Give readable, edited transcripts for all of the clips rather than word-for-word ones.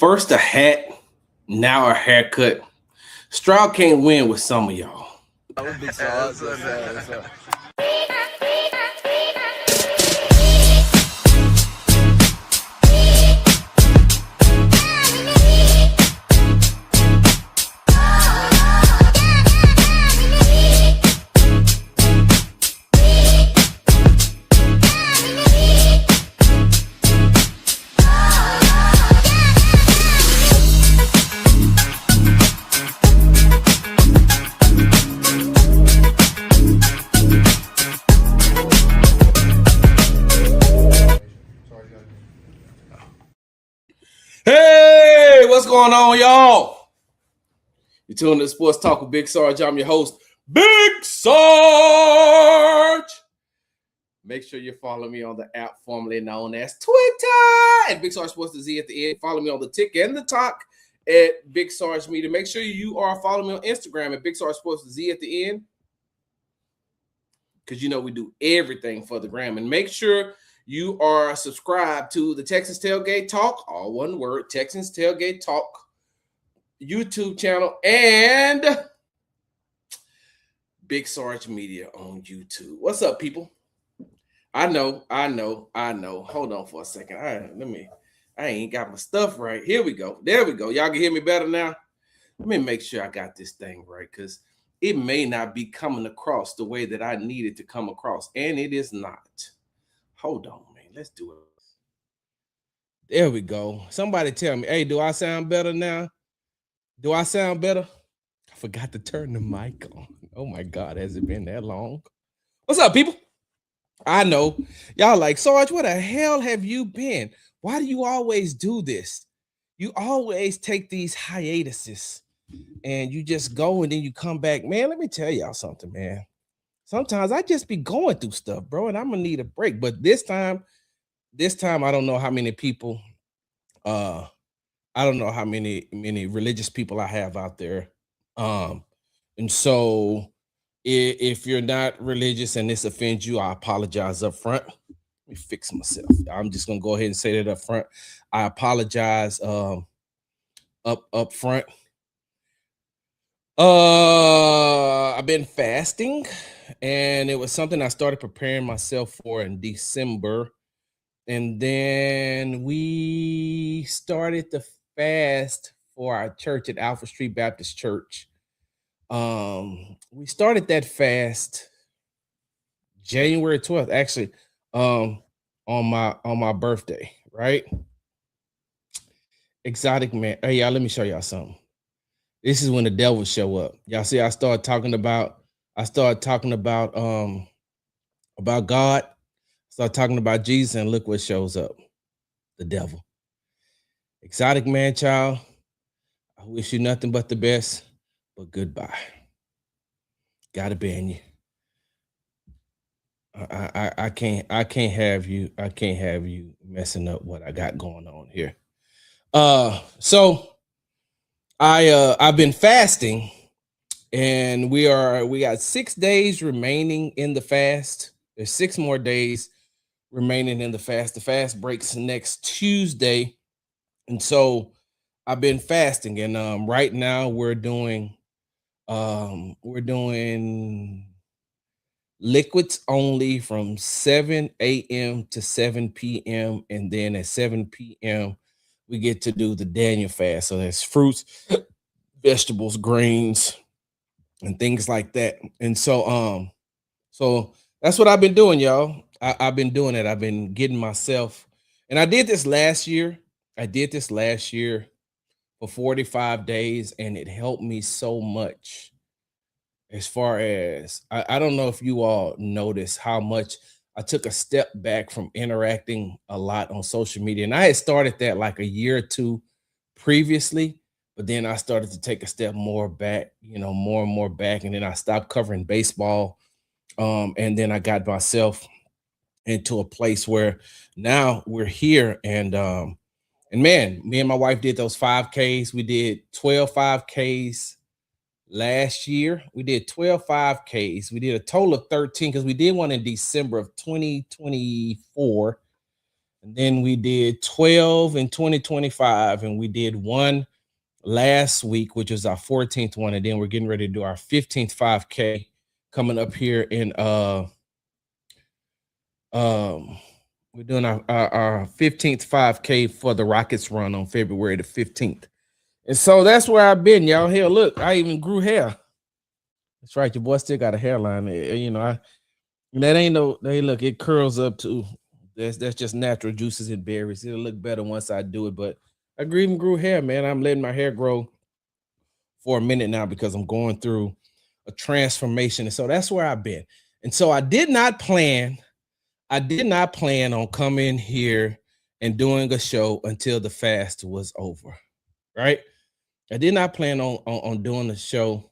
First a hat, now a haircut. Stroud can't win with some of y'all. What's big Sarge? What's up? Hey, what's going on, y'all? You're tuning to Sports Talk with Big Sarge. I'm your host, Big Sarge. Make sure you follow me on the app formerly known as Twitter at Big Sarge Sports, the Z at the end. Follow me on the tick and the talk at Big Sarge Media. Make sure you are following me on Instagram at Big Sarge Sports, the Z at the end. Because you know we do everything for the gram. And make sure you are subscribed to the Texans Tailgate Talk, all one word, Texans Tailgate Talk YouTube channel and Big Sarge Media on YouTube. What's up, people? I know. Hold on for a second. I ain't got my stuff right. Here we go. There we go. Y'all can hear me better now? Let me make sure I got this thing right, because it may not be coming across the way that I need it to come across, and it is not. Hold on, man. Let's do it. There we go. Somebody tell me, hey, do I sound better now? Do I sound better? I forgot to turn the mic on. Oh, my God. Has it been that long? What's up, people? I know. Y'all like, Sarge, where the hell have you been? Why do you always do this? You always take these hiatuses and you just go and then you come back. Man, let me tell y'all something, man. Sometimes I just be going through stuff, bro, and I'm gonna need a break. But this time, I don't know how many people, I don't know how many religious people I have out there. And so if you're not religious and this offends you, I apologize up front. Let me fix myself. I'm just gonna go ahead and say that up front. I apologize up front. I've been fasting, and it was something I started preparing myself for in December. And then we started the fast for our church at Alpha Street Baptist Church. We started that fast January 12th, actually, on my birthday, right? Exotic man. Hey, y'all, let me show y'all something. This is when the devil show up. Y'all see, I started talking about God. Start talking about Jesus, and look what shows up. The devil. Exotic man, child. I wish you nothing but the best, but goodbye. Gotta ban you. I can't have you messing up what I got going on here. So I've been fasting, and we got 6 days remaining in the fast. There's 6 more days remaining in the fast. The fast breaks next Tuesday. And so I've been fasting, and right now we're doing liquids only from 7 a.m. to 7 p.m. And then at 7 p.m. we get to do the Daniel fast. So there's fruits, vegetables, grains, and things like that. And so that's what I've been doing, y'all. I've been doing it. I've been getting myself, and I did this last year. For 45 days, and it helped me so much. As far as I don't know if you all notice how much I took a step back from interacting a lot on social media. And I had started that like a year or two previously, but then I started to take a step more back, more and more back. And then I stopped covering baseball. And then I got myself into a place where now we're here. And man, me and my wife did those 5Ks. We did 12 5Ks last year. We did 12 5Ks. We did a total of 13 because we did one in December of 2024. And then we did 12 in 2025, and we did one last week, which was our 14th one. And then we're getting ready to do our 15th 5K coming up here in we're doing our 15th 5K for the Rockets run on February the 15th. And so that's where I've been, y'all. Hell, look, I even grew hair. That's right, your boy still got a hairline. You know, that ain't no, hey, look, it curls up too. That's just natural juices and berries. It'll look better once I do it. But I even grew hair, man. I'm letting my hair grow for a minute now because I'm going through a transformation. And so that's where I've been. And so I did not plan on coming here and doing a show until the fast was over. Right? I did not plan on doing the show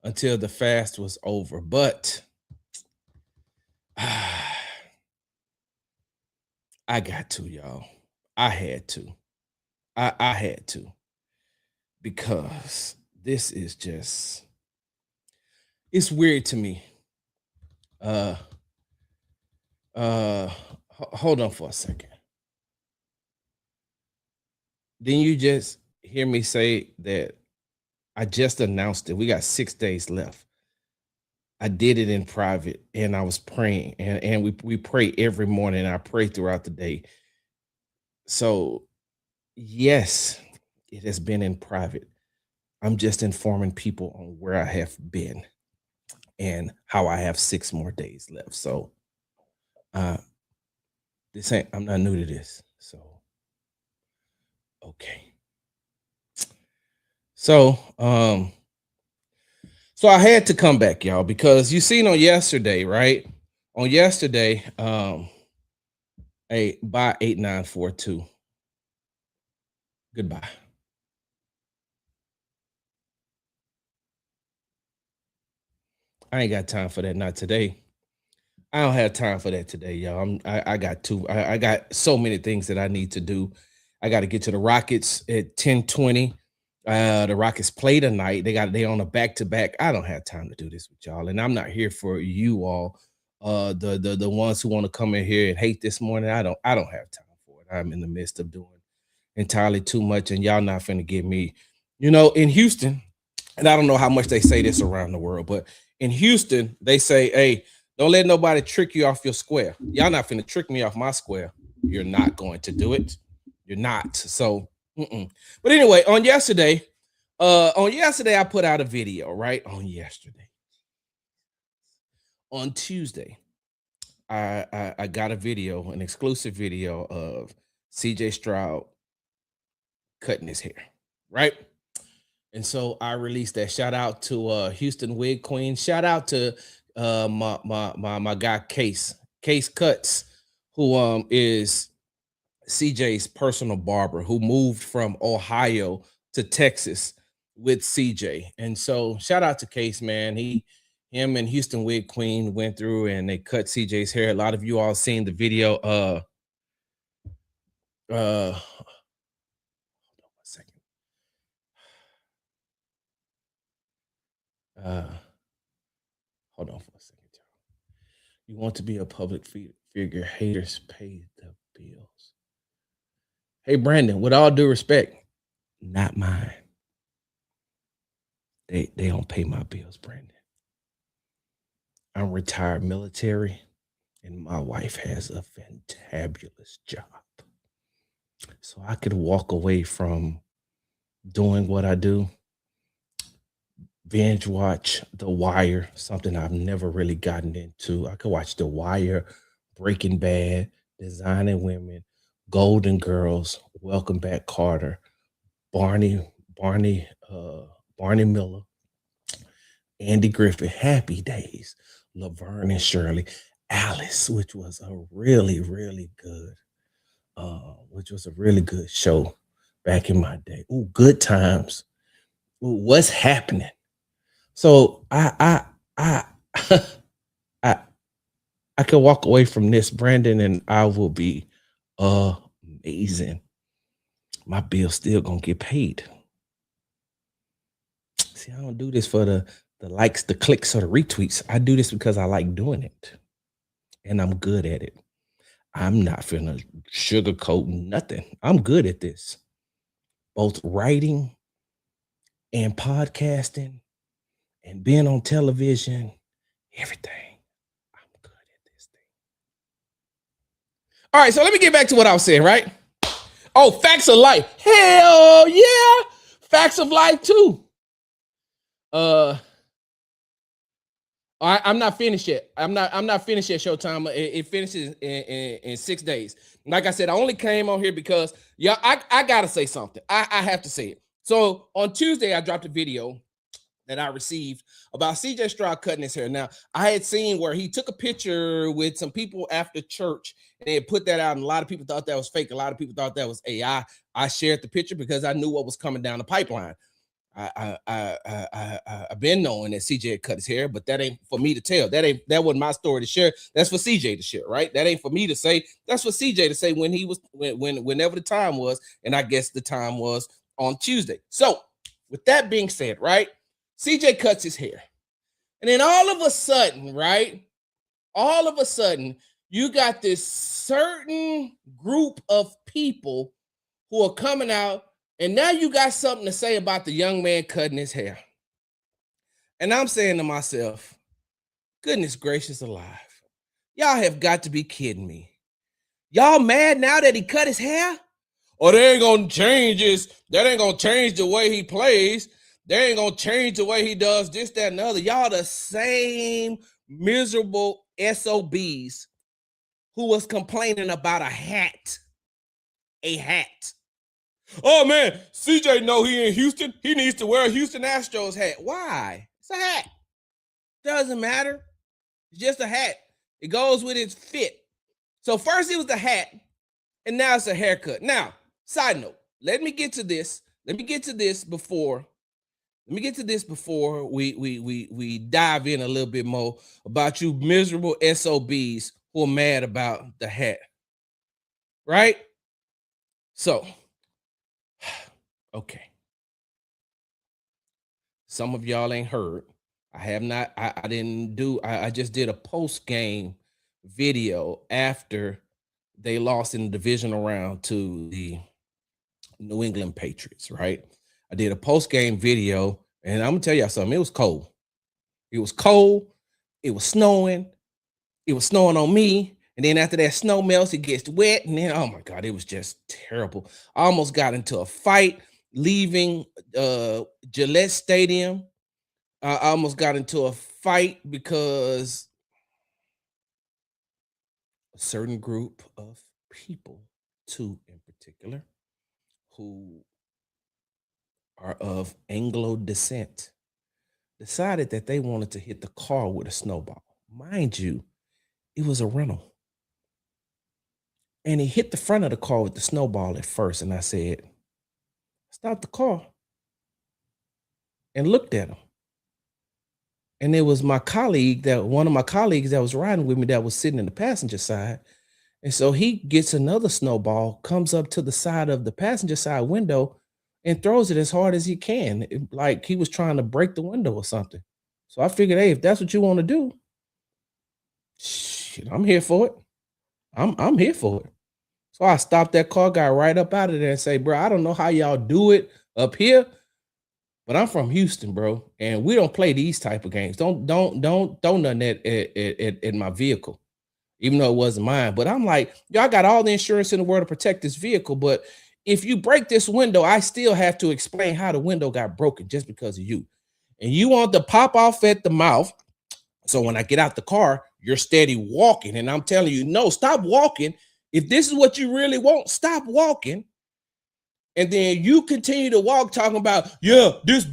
until the fast was over, but I got to, y'all. I had to. I had to, because this is just, it's weird to me. Hold on for a second. Didn't you just hear me say that I just announced it? We got 6 days left. I did it in private, and I was praying, and we pray every morning. I pray throughout the day. So yes, it has been in private. I'm just informing people on where I have been and how I have 6 more days left. So I'm not new to this. So okay. So so I had to come back, y'all, because you seen on yesterday, right? On yesterday, hey, bye 8942. Goodbye. I ain't got time for that. Not today. I don't have time for that today, y'all. I got so many things that I need to do. I got to get to the Rockets at 10:20. The Rockets play tonight. They on a back-to-back. I don't have time to do this with y'all, and I'm not here for you all. The ones who want to come in here and hate this morning. I don't have time for it. I'm in the midst of doing entirely too much, and y'all not finna get me. You know, in Houston, and I don't know how much they say this around the world, but in Houston, they say, hey, don't let nobody trick you off your square. Y'all not finna trick me off my square. You're not going to do it. You're not. So, but anyway, on yesterday, I put out a video, right? On Tuesday, I got a video, an exclusive video of CJ Stroud cutting his hair, right? And so I released that. Shout out to Houston Wig Queen. Shout out to my guy Case Cuts, who is CJ's personal barber, who moved from Ohio to Texas with CJ. And so shout out to Case, man. Him and Houston Wig Queen went through and they cut CJ's hair. A lot of you all seen the video. Hold on one second. Hold on for a second, y'all. You want to be a public figure, haters pay the bills. Hey, Brandon, with all due respect, not mine. They don't pay my bills, Brandon. I'm retired military, and my wife has a fantabulous job. So I could walk away from doing what I do, binge watch The Wire, something I've never really gotten into. I could watch The Wire, Breaking Bad, Designing Women, Golden Girls, Welcome Back Carter, Barney Miller, Andy Griffith, Happy Days, Laverne and Shirley, Alice, which was a really, really good, show back in my day. Ooh, Good Times. Ooh, What's Happening? So I could walk away from this, Brandon, and I will be amazing. My bill's still gonna get paid. See, I don't do this for the likes, the clicks, or the retweets. I do this because I like doing it, and I'm good at it. I'm not finna sugarcoat nothing. I'm good at this. Both writing and podcasting and being on television, everything. I'm good at this thing. All right, so let me get back to what I was saying, right? Oh, facts of life. Hell yeah. Facts of life too. I'm not finished yet. I'm not finished yet, Showtime. It finishes in 6 days. Like I said, I only came on here because I gotta say something. I have to say it. So on Tuesday, I dropped a video that I received about CJ Stroud cutting his hair. Now, I had seen where he took a picture with some people after church and they put that out, and a lot of people thought that was fake. A lot of people thought that was AI. I shared the picture because I knew what was coming down the pipeline. I've been knowing that CJ had cut his hair, but that ain't for me to tell. That wasn't my story to share. That's for CJ to share, right? That ain't for me to say. That's for CJ to say whenever the time was, and I guess the time was on Tuesday. So, with that being said, right? CJ cuts his hair, and then all of a sudden, right? All of a sudden, you got this certain group of people who are coming out. And now you got something to say about the young man cutting his hair. And I'm saying to myself, goodness gracious alive. Y'all have got to be kidding me. Y'all mad now that he cut his hair? Or they ain't gonna change that ain't gonna change the way he plays. They ain't gonna change the way he does this, that, and the other. Y'all the same miserable SOBs who was complaining about a hat. A hat. Oh man, CJ know he in Houston. He needs to wear a Houston Astros hat. Why? It's a hat. Doesn't matter. It's just a hat. It goes with its fit. So first it was the hat, and now it's a haircut. Now, side note, let me get to this before we dive in a little bit more about you miserable SOBs who are mad about the hat. Right? So, okay. Some of y'all ain't heard. I just did a post-game video after they lost in the divisional round to the New England Patriots, right? I did a post-game video, and I'm gonna tell y'all something. It was cold. It was cold. It was snowing. It was snowing on me. And then after that snow melts, it gets wet. And then, oh my God, it was just terrible. I almost got into a fight leaving Gillette Stadium. I almost got into a fight because a certain group of people, two in particular, who are of Anglo descent, decided that they wanted to hit the car with a snowball. Mind you, it was a rental. And he hit the front of the car with the snowball at first. And I said, stop the car, and looked at him. And it was one of my colleagues that was riding with me that was sitting in the passenger side. And so he gets another snowball, comes up to the side of the passenger side window and throws it as hard as he can, like he was trying to break the window or something. So I figured, hey, if that's what you want to do, shit, I'm here for it. I'm here for it. So I stopped that car, got right up out of there and say, bro, I don't know how y'all do it up here, but I'm from Houston, bro, and we don't play these type of games. Don't throw nothing at my vehicle, even though it wasn't mine. But I'm like, y'all got all the insurance in the world to protect this vehicle, but if you break this window, I still have to explain how the window got broken just because of you. And you want to pop off at the mouth. So when I get out the car, you're steady walking. And I'm telling you, no, stop walking. If this is what you really want, stop walking. And then you continue to walk talking about, yeah, this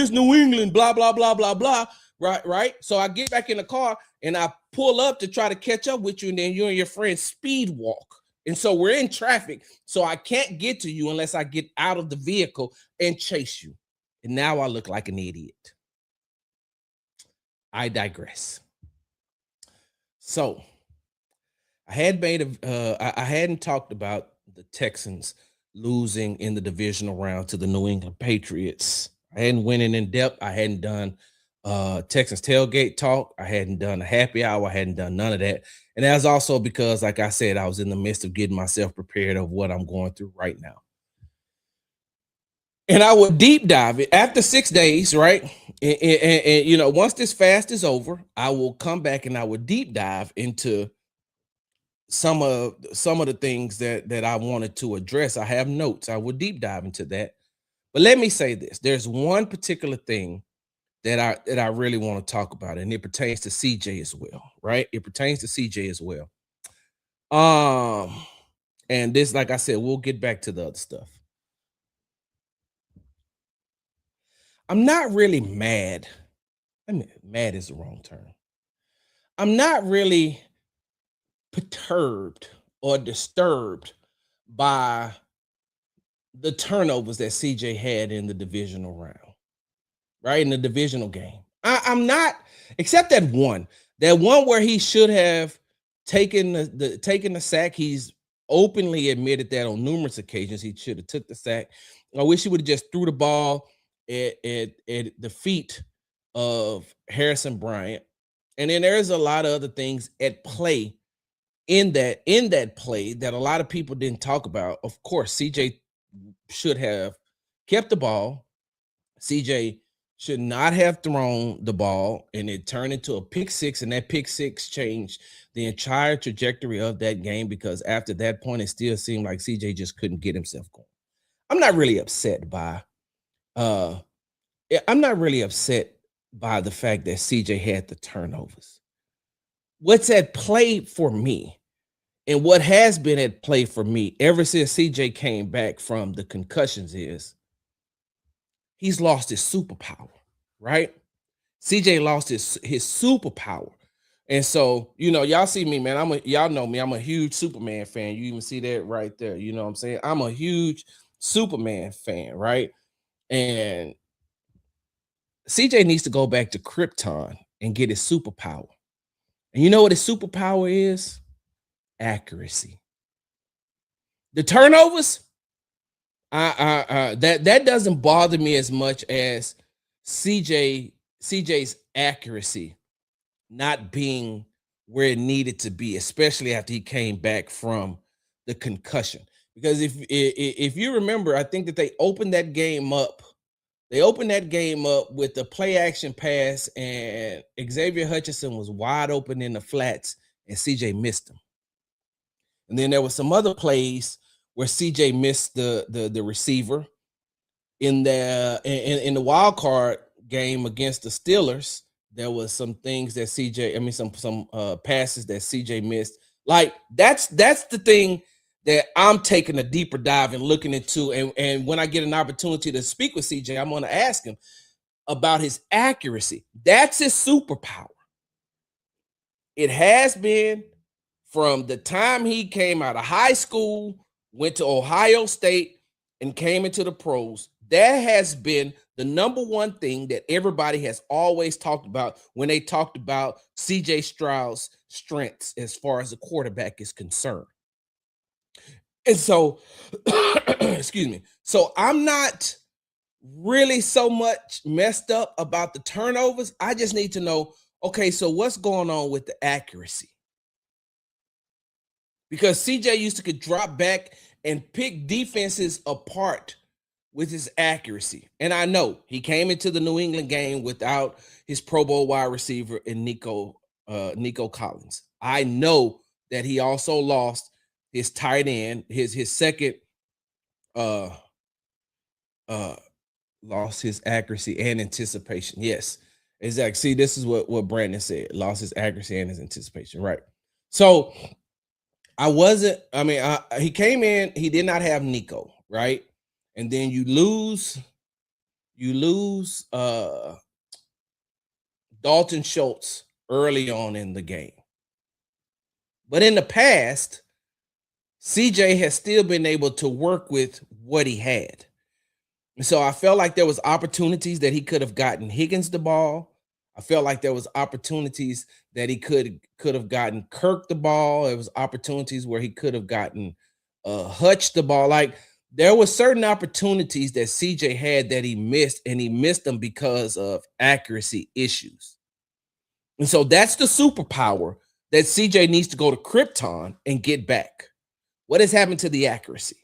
New England, blah, blah, blah, blah, blah. Right. So I get back in the car and I pull up to try to catch up with you. And then you and your friend speed walk. And so we're in traffic. So I can't get to you unless I get out of the vehicle and chase you. And now I look like an idiot. I digress. So I hadn't talked about the Texans losing in the divisional round to the New England Patriots. I hadn't went in depth. I hadn't done Texans tailgate talk. I hadn't done a happy hour. I hadn't done none of that. And that's also because, like I said, I was in the midst of getting myself prepared of what I'm going through right now. And I would deep dive it after 6 days, right? And you know, once this fast is over, I will come back and I would deep dive into some of the things that I wanted to address. I have notes. I would deep dive into that. But let me say this: there's one particular thing that I really want to talk about, and it pertains to CJ as well, right? It pertains to CJ as well. Um, and this, like I said, we'll get back to the other stuff. I'm not really mad. I mean, mad is the wrong term. I'm not really perturbed or disturbed by the turnovers that CJ had in the divisional round, right? In the divisional game. I'm not, except that one where he should have taken the sack. He's openly admitted that on numerous occasions he should have took the sack. I wish he would have just threw the ball at the feet of Harrison Bryant. And then there's a lot of other things at play in that play that a lot of people didn't talk about. Of course, CJ should have kept the ball. CJ should not have thrown the ball, and it turned into a pick six, and that pick six changed the entire trajectory of that game, because after that point, it still seemed like CJ just couldn't get himself going. I'm not really upset by I'm not really upset by the fact that CJ had the turnovers. What's at play for me, and what has been at play for me ever since CJ came back from the concussions, is he's lost his superpower, right? CJ lost his superpower. And so, you know, y'all see me, man. Y'all know me. I'm a huge Superman fan. You even see that right there. You know what I'm saying? I'm a huge Superman fan, right? And CJ needs to go back to Krypton and get his superpower. And you know what his superpower is? Accuracy. The turnovers, that doesn't bother me as much as CJ's accuracy not being where it needed to be, especially after he came back from the concussion. Because if you remember, I think that they opened that game up. They opened that game up with the play action pass, and Xavier Hutchinson was wide open in the flats, and CJ missed him. And then there were some other plays where CJ missed the receiver in the wild card game against the Steelers. There was some things that some passes that CJ missed. Like that's the thing that I'm taking a deeper dive and looking into. And when I get an opportunity to speak with CJ, I'm going to ask him about his accuracy. That's his superpower. It has been from the time he came out of high school, went to Ohio State, and came into the pros. That has been the number one thing that everybody has always talked about when they talked about CJ Stroud's strengths as far as the quarterback is concerned. And so, excuse me. So I'm not really so much messed up about the turnovers. I just need to know, okay, so what's going on with the accuracy? Because CJ used to could drop back and pick defenses apart with his accuracy. And I know he came into the New England game without his Pro Bowl wide receiver in Nico Collins. I know that he also lost his tight end, his second lost his accuracy and anticipation. Yes, exactly. See, this is what Brandon said. Lost his accuracy and his anticipation. Right. So he came in, he did not have Nico, right? And then you lose Dalton Schultz early on in the game. But in the past, CJ has still been able to work with what he had. And so I felt like there was opportunities that he could have gotten Higgins the ball. I felt like there was opportunities that he could have gotten Kirk the ball. There was opportunities where he could have gotten Hutch the ball. Like There were certain opportunities that CJ had that he missed, and he missed them because of accuracy issues. And so that's the superpower that CJ needs to go to Krypton and get back. What has happened to the accuracy?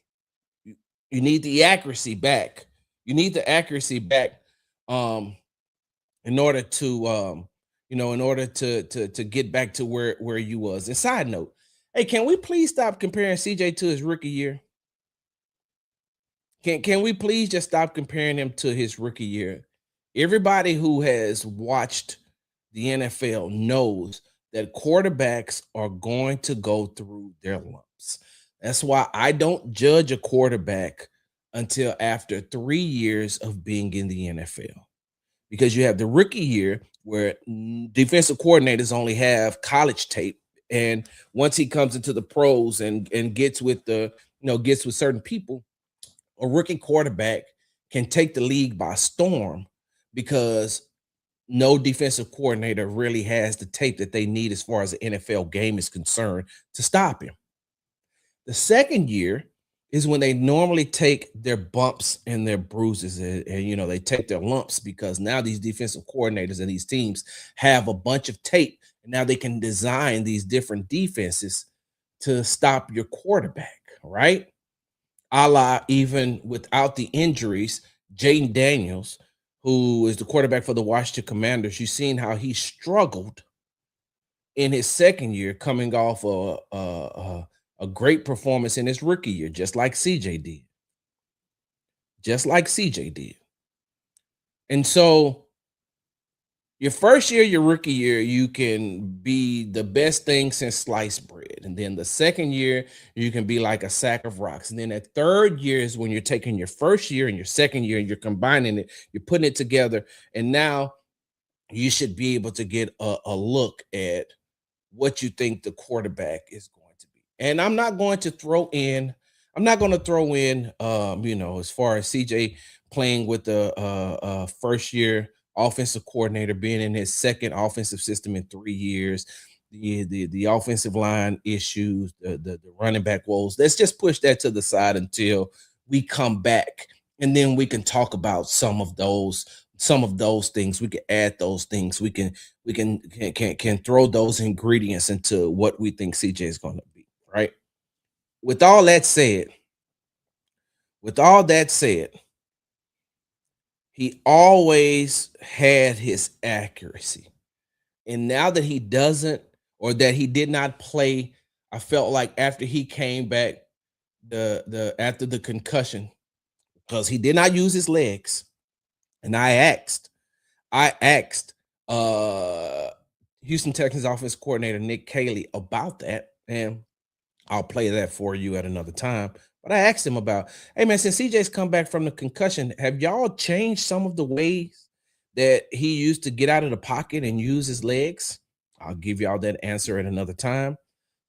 You need the accuracy back. You need the accuracy back um, in order to in order to get back to where you was. And side note, hey, can we please stop comparing CJ to his rookie year? Can we please just stop comparing him to his rookie year? Everybody who has watched the NFL knows that quarterbacks are going to go through their lumps. That's why I don't judge a quarterback until after 3 years of being in the NFL. Because you have the rookie year where defensive coordinators only have college tape, and once he comes into the pros and gets with gets with certain people, a rookie quarterback can take the league by storm because no defensive coordinator really has the tape that they need as far as the NFL game is concerned to stop him. The second year is when they normally take their bumps and their bruises and they take their lumps because now these defensive coordinators and these teams have a bunch of tape and now they can design these different defenses to stop your quarterback, right? A la even without the injuries, Jaden Daniels, who is the quarterback for the Washington Commanders, you've seen how he struggled in his second year, coming off a great performance in his rookie year, just like CJ did. Just like CJ did. And so your first year, your rookie year, you can be the best thing since sliced bread. And then the second year, you can be like a sack of rocks. And then that third year is when you're taking your first year and your second year and you're combining it, you're putting it together. And now you should be able to get a look at what you think the quarterback is going to be. And I'm not going to throw in, as far as CJ playing with the first year offensive coordinator, being in his second offensive system in 3 years, the offensive line issues, the running back woes. Let's just push that to the side until we come back, and then we can talk about some of those things. We can add those things. We can throw those ingredients into what we think CJ is going to be, right? With all that said, he always had his accuracy. And now that he doesn't, or that he did not play, I felt like after he came back, after the concussion, because he did not use his legs. And I asked Houston Texans offense coordinator Nick Caley about that, and I'll play that for you at another time. But I asked him about, hey man, since CJ's come back from the concussion, have y'all changed some of the ways that he used to get out of the pocket and use his legs? I'll give y'all that answer at another time.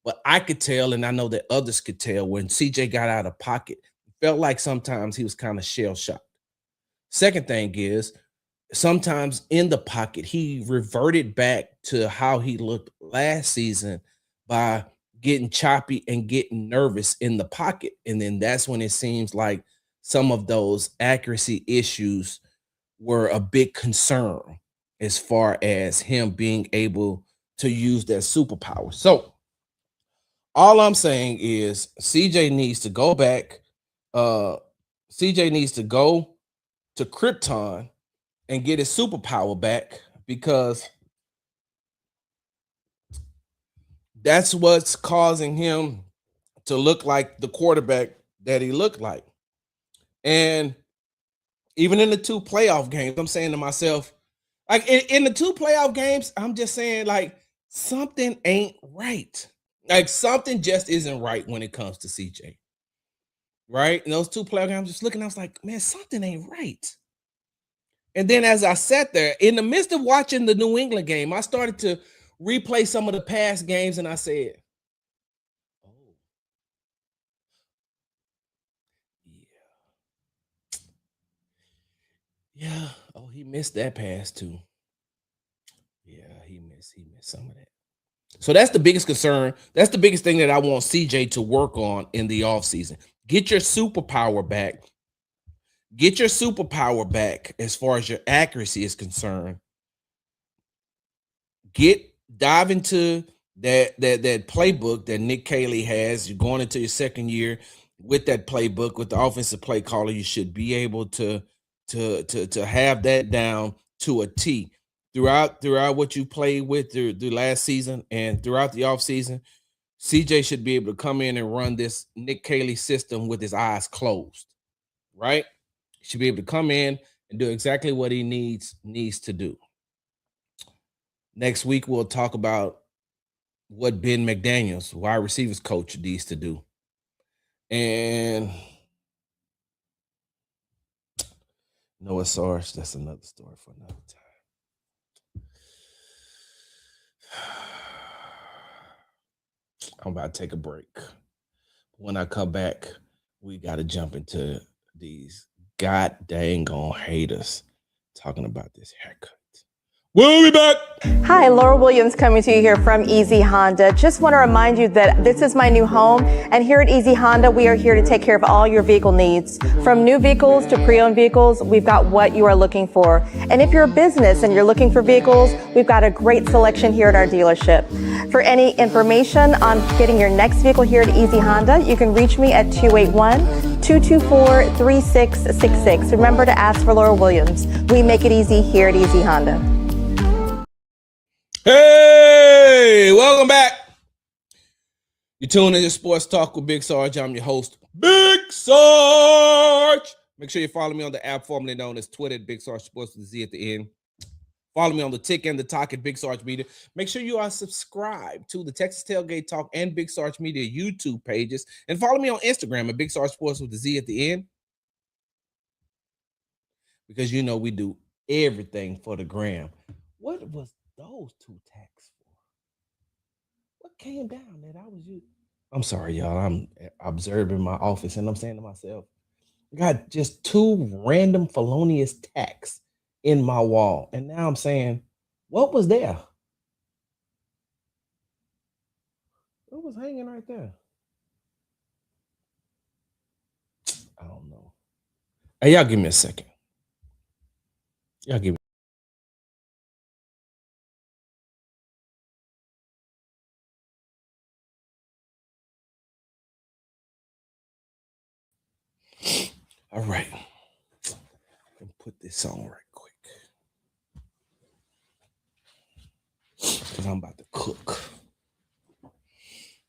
But I could tell, and I know that others could tell, when CJ got out of pocket, it felt like sometimes he was kind of shell shocked. Second thing is, sometimes in the pocket, he reverted back to how he looked last season by getting choppy and getting nervous in the pocket. And then that's when it seems like some of those accuracy issues were a big concern as far as him being able to use that superpower. So all I'm saying is CJ needs to go back. CJ needs to go to Krypton and get his superpower back, because that's what's causing him to look like the quarterback that he looked like. And even in the 2 playoff games, I'm saying to myself, like in the 2 playoff games, I'm just saying, like, something ain't right. Like, something just isn't right when it comes to CJ. Right? In those 2 playoff games, I'm just looking, I was like, man, something ain't right. And then as I sat there, in the midst of watching the New England game, I started to replay some of the past games, and I said, oh, yeah. Oh, he missed that pass too. Yeah, he missed some of that. So that's the biggest concern. That's the biggest thing that I want CJ to work on in the offseason. Get your superpower back. Get your superpower back as far as your accuracy is concerned. Dive into that playbook that Nick Caley has. You're going into your second year with that playbook, with the offensive play caller. You should be able to have that down to a T throughout what you played with through last season and throughout the offseason. CJ should be able to come in and run this Nick Caley system with his eyes closed, right? He should be able to come in and do exactly what he needs to do. Next week, we'll talk about what Ben McDaniels, wide receivers coach, needs to do. And Noah Sarge, that's another story for another time. I'm about to take a break. When I come back, we got to jump into these god dang gone haters talking about this haircut. We'll be back. Hi, Laura Williams coming to you here from Easy Honda. Just want to remind you that this is my new home, and here at Easy Honda, we are here to take care of all your vehicle needs. From new vehicles to pre-owned vehicles, we've got what you are looking for. And if you're a business and you're looking for vehicles, we've got a great selection here at our dealership. For any information on getting your next vehicle here at Easy Honda, you can reach me at 281-224-3666. Remember to ask for Laura Williams. We make it easy here at Easy Honda. Hey, welcome back. You're tuning in to Sports Talk with Big Sarge. I'm your host, Big Sarge. Make sure you follow me on the app formerly known as Twitter at Big Sarge Sports with a Z at the end. Follow me on the Tick and the Talk at Big Sarge Media. Make sure you are subscribed to the Texas Tailgate Talk and Big Sarge Media YouTube pages. And follow me on Instagram at Big Sarge Sports with a Z at the end. Because you know we do everything for the gram. What was those two tags for? What came down that I was using? I'm sorry, y'all. I'm observing my office and I'm saying to myself, I got just two random felonious tacks in my wall. And now I'm saying, what was there? What was hanging right there? I don't know. Hey, y'all give me a second. Y'all give me. All right. Let me put this on right quick. Because I'm about to cook.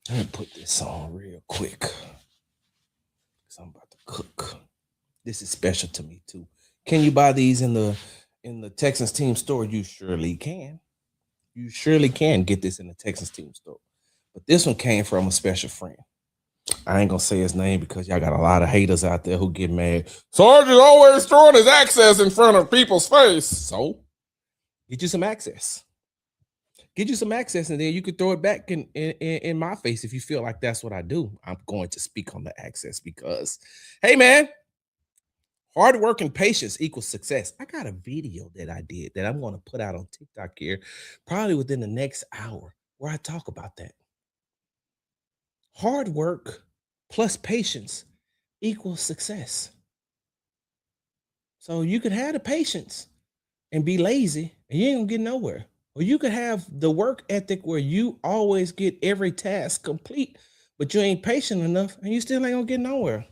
Let me put this on real quick. Because I'm about to cook. This is special to me too. Can you buy these in the Texans team store? You surely can. You surely can get this in the Texans team store. But this one came from a special friend. I ain't gonna say his name because y'all got a lot of haters out there who get mad. Sarge is always throwing his access in front of people's face. So get you some access. Get you some access, and then you can throw it back in my face if you feel like that's what I do. I'm going to speak on the access because, hey man, hard work and patience equals success. I got a video that I did that I'm going to put out on TikTok here, probably within the next hour, where I talk about that. Hard work plus patience equals success. So you could have the patience and be lazy and you ain't gonna get nowhere. Or you could have the work ethic where you always get every task complete, but you ain't patient enough and you still ain't gonna get nowhere.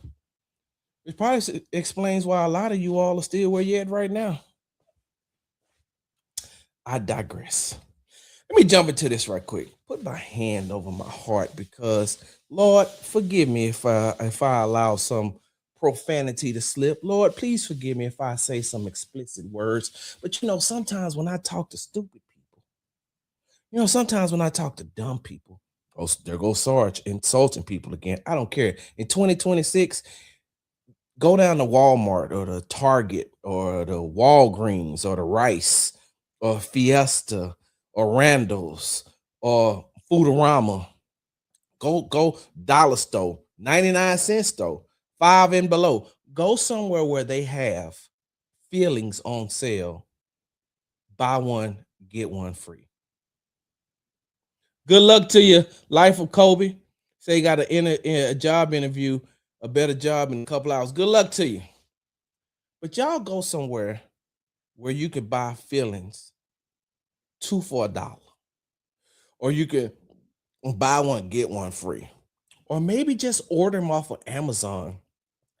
It probably explains why a lot of you all are still where you're at right now. I digress. Let me jump into this right quick. Put my hand over my heart because, Lord, forgive me if I allow some profanity to slip. Lord, please forgive me if I say some explicit words. But you know, sometimes when I talk to stupid people, you know, sometimes when I talk to dumb people, oh, there goes Sarge insulting people again. I don't care. In 2026, go down to Walmart or the Target or the Walgreens or the Rice or Fiesta or Randall's or Foodorama. Go dollar store, 99-cent store, 5 and below. Go somewhere where they have feelings on sale. Buy one, get one free. Good luck to you, Life of Kobe. Say you got a job interview a better job in a couple hours. Good luck to you. But y'all go somewhere where you could buy feelings 2 for $1. Or you could buy one, get one free. Or maybe just order them off of Amazon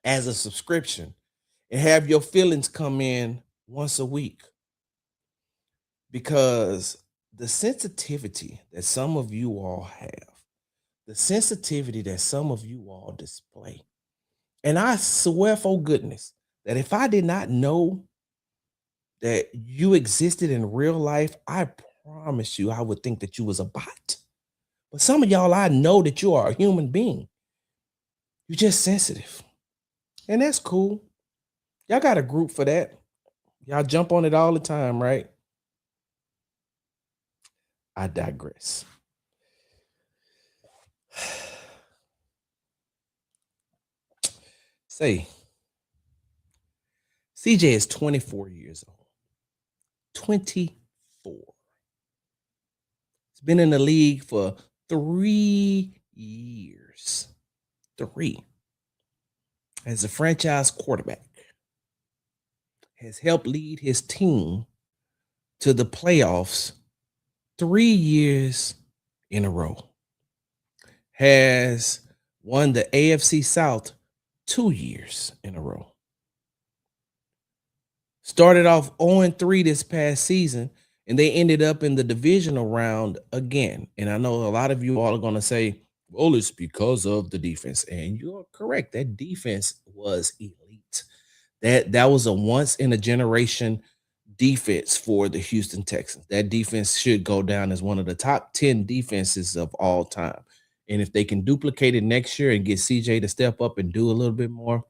as a subscription and have your feelings come in once a week. Because the sensitivity that some of you all have, the sensitivity that some of you all display, and I swear for goodness that if I did not know that you existed in real life, I promise you I would think that you was a bot. But some of y'all, I know that you are a human being. You're just sensitive. And that's cool. Y'all got a group for that. Y'all jump on it all the time, right? I digress. Say, CJ is 24 years old. 24. He's been in the league for 3 years. 3. As a franchise quarterback. Has helped lead his team to the playoffs 3 years in a row. Has won the AFC South 2 years in a row. Started off 0-3 this past season, and they ended up in the divisional round again. And I know a lot of you all are going to say, well, it's because of the defense. And you're correct. That defense was elite. That was a once-in-a-generation defense for the Houston Texans. That defense should go down as one of the top 10 defenses of all time. And if they can duplicate it next year and get CJ to step up and do a little bit more,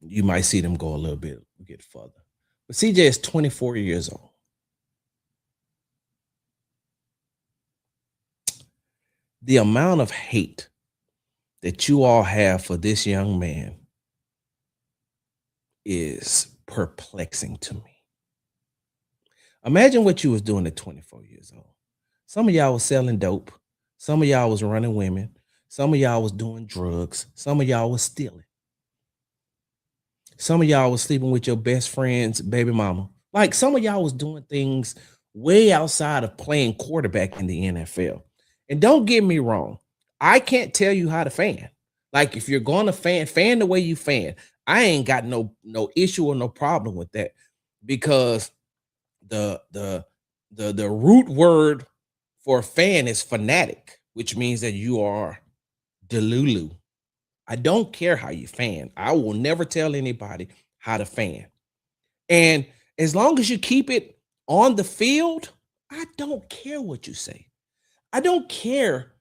you might see them go a little bit, get further. But CJ is 24 years old. The amount of hate that you all have for this young man is perplexing to me. Imagine what you was doing at 24 years old. Some of y'all was selling dope. Some of y'all was running women. Some of y'all was doing drugs. Some of y'all was stealing. Some of y'all was sleeping with your best friend's baby mama. Like some of y'all was doing things way outside of playing quarterback in the NFL. And don't get me wrong. I can't tell you how to fan. Like if you're going to fan the way you fan. I ain't got no issue or no problem with that because the root word for fan is fanatic, which means that you are delulu. I don't care how you fan. I will never tell anybody how to fan. And as long as you keep it on the field, I don't care what you say. I don't care.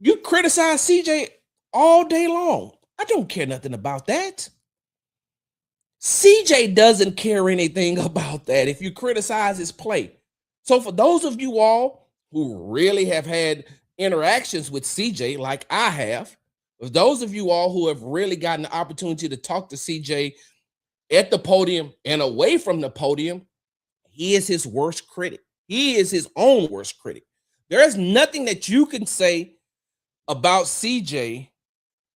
You criticize CJ all day long. I don't care nothing about that. CJ doesn't care anything about that if you criticize his play. So for those of you all who really have had interactions with CJ like I have, for those of you all who have really gotten the opportunity to talk to CJ at the podium and away from the podium, he is his worst critic. He is his own worst critic. There is nothing that you can say about CJ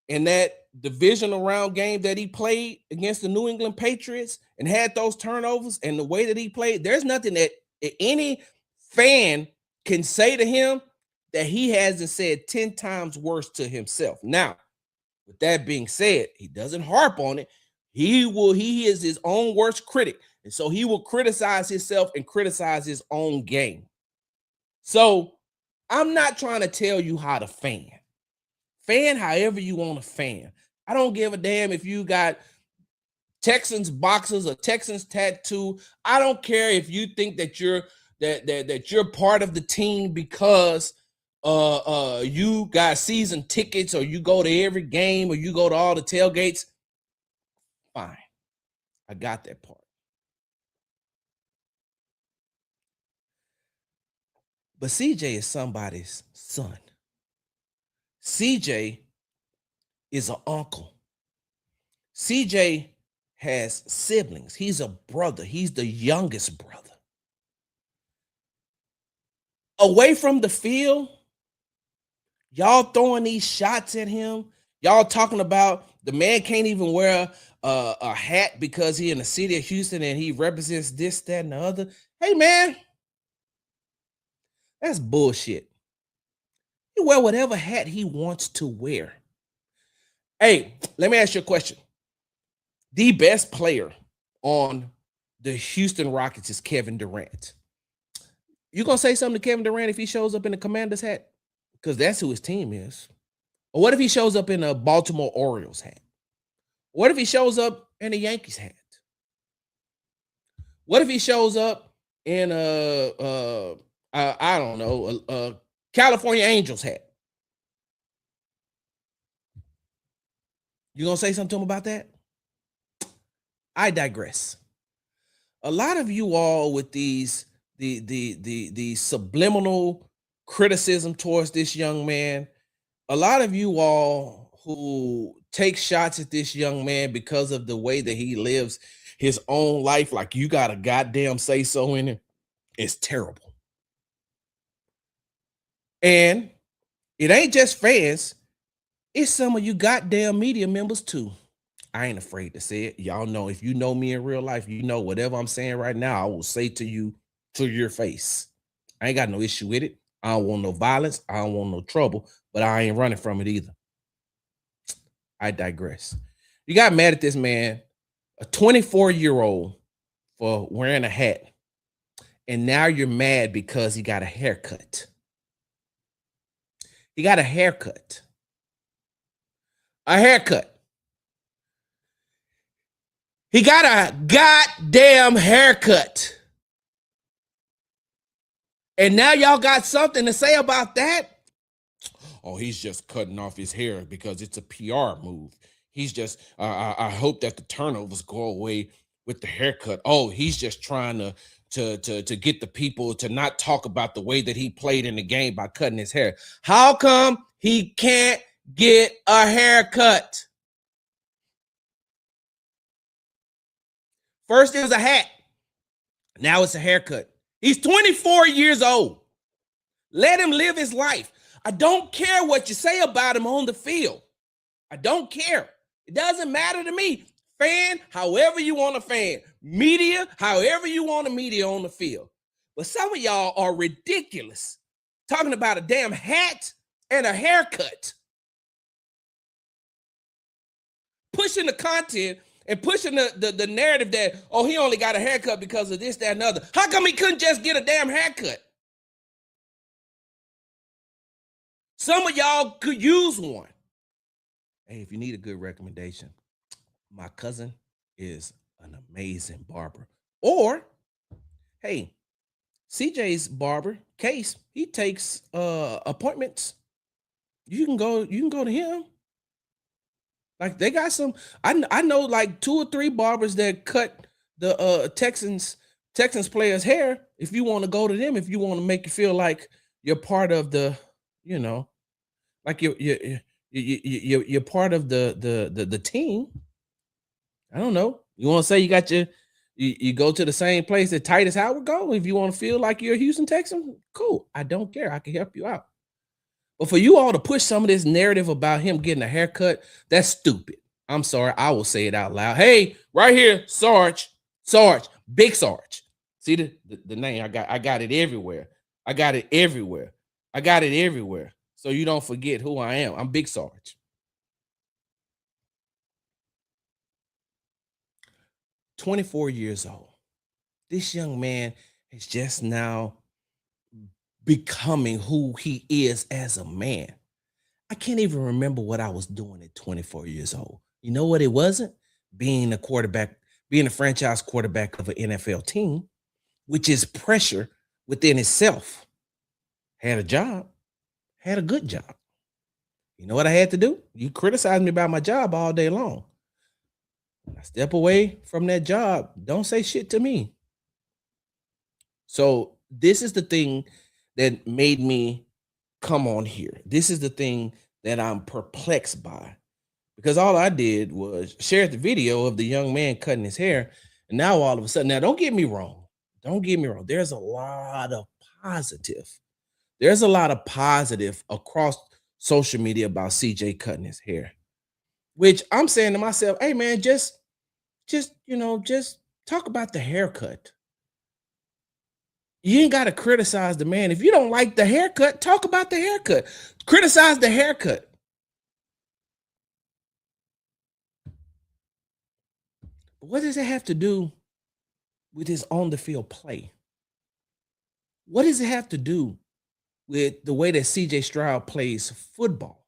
in that divisional round game that he played against the New England Patriots and had those turnovers and the way that he played. There's nothing that any fan can say to him that he hasn't said 10 times worse to himself. Now, with that being said, he doesn't harp on it. He is his own worst critic. And so he will criticize himself and criticize his own game. So I'm not trying to tell you how to fan. Fan however you want to fan. I don't give a damn if you got Texans boxers or Texans tattoo. I don't care if you think that you're part of the team because you got season tickets or you go to every game or you go to all the tailgates. Fine. I got that part. But CJ is somebody's son. CJ is an uncle. CJ has siblings. He's a brother. He's the youngest brother. Away from the field, Y'all throwing these shots at him. Y'all talking about the man can't even wear a hat because he in the city of Houston and he represents this, that, and the other. Hey, man, that's bullshit. He wear whatever hat he wants to wear. Hey, let me ask you a question. The best player on the Houston Rockets is Kevin Durant. You gonna say something to Kevin Durant if he shows up in the Commander's hat? Because that's who his team is. Or what if he shows up in a Baltimore Orioles hat? What if he shows up in a Yankees hat? What if he shows up in I don't know, a California Angels hat? You gonna say something to him about that? I digress. A lot of you all with these the subliminal criticism towards this young man, a lot of you all who take shots at this young man because of the way that he lives his own life, like you got a goddamn say so in it, it's terrible. And it ain't just fans, it's some of you goddamn media members too. I ain't afraid to say it. Y'all know, if you know me in real life, you know whatever I'm saying right now, I will say to you to your face. I ain't got no issue with it. I don't want no violence. I don't want no trouble, but I ain't running from it either. I digress. You got mad at this man, a 24-year-old, for wearing a hat, and now you're mad because he got a haircut. He got a haircut. A haircut. He got a goddamn haircut. And now y'all got something to say about that? Oh, he's just cutting off his hair because it's a PR move. He's just, I hope that the turnovers go away with the haircut. Oh, he's just trying to get the people to not talk about the way that he played in the game by cutting his hair. How come he can't get a haircut? First it was a hat. Now it's a haircut. He's 24 years old. Let him live his life. I don't care what you say about him on the field. I don't care. It doesn't matter to me. Fan, however you want to fan. Media, however you want to media on the field. But some of y'all are ridiculous. Talking about a damn hat and a haircut. Pushing the content and pushing the narrative that, oh, he only got a haircut because of this, that, and other. How come he couldn't just get a damn haircut? Some of y'all could use one. Hey, if you need a good recommendation, my cousin is an amazing barber. Or, hey, CJ's barber, Case, he takes appointments. You can go to him. Like, they got some, I know like 2 or 3 barbers that cut the Texans players' hair. If you want to go to them, if you want to make you feel like you're part of the, you know, like you're part of the team. I don't know. You want to say you got you go to the same place that Titus Howard go? If you want to feel like you're a Houston Texan, cool. I don't care. I can help you out. But for you all to push some of this narrative about him getting a haircut, that's stupid. I'm sorry. I will say it out loud. Hey, right here, Sarge, Big Sarge. See the name? I got it everywhere. I got it everywhere. So you don't forget who I am. I'm Big Sarge. "24 years old. This young man is just now becoming who he is as a man. I can't even remember what I was doing at 24 years old. You know what it wasn't? Being a franchise quarterback of an NFL team, which is pressure within itself. Had a job, had a good job. You know what I had to do? You criticize me about my job all day long. I step away from that job. Don't say shit to me. So this is the thing that made me come on here. This is the thing that I'm perplexed by, because all I did was share the video of the young man cutting his hair. And now all of a sudden, now don't get me wrong. There's a lot of positive. There's a lot of positive across social media about CJ cutting his hair, which I'm saying to myself, hey man, just talk about the haircut. You ain't got to criticize the man. If you don't like the haircut, talk about the haircut. Criticize the haircut. But what does it have to do with his on the field play? What does it have to do with the way that CJ Stroud plays football?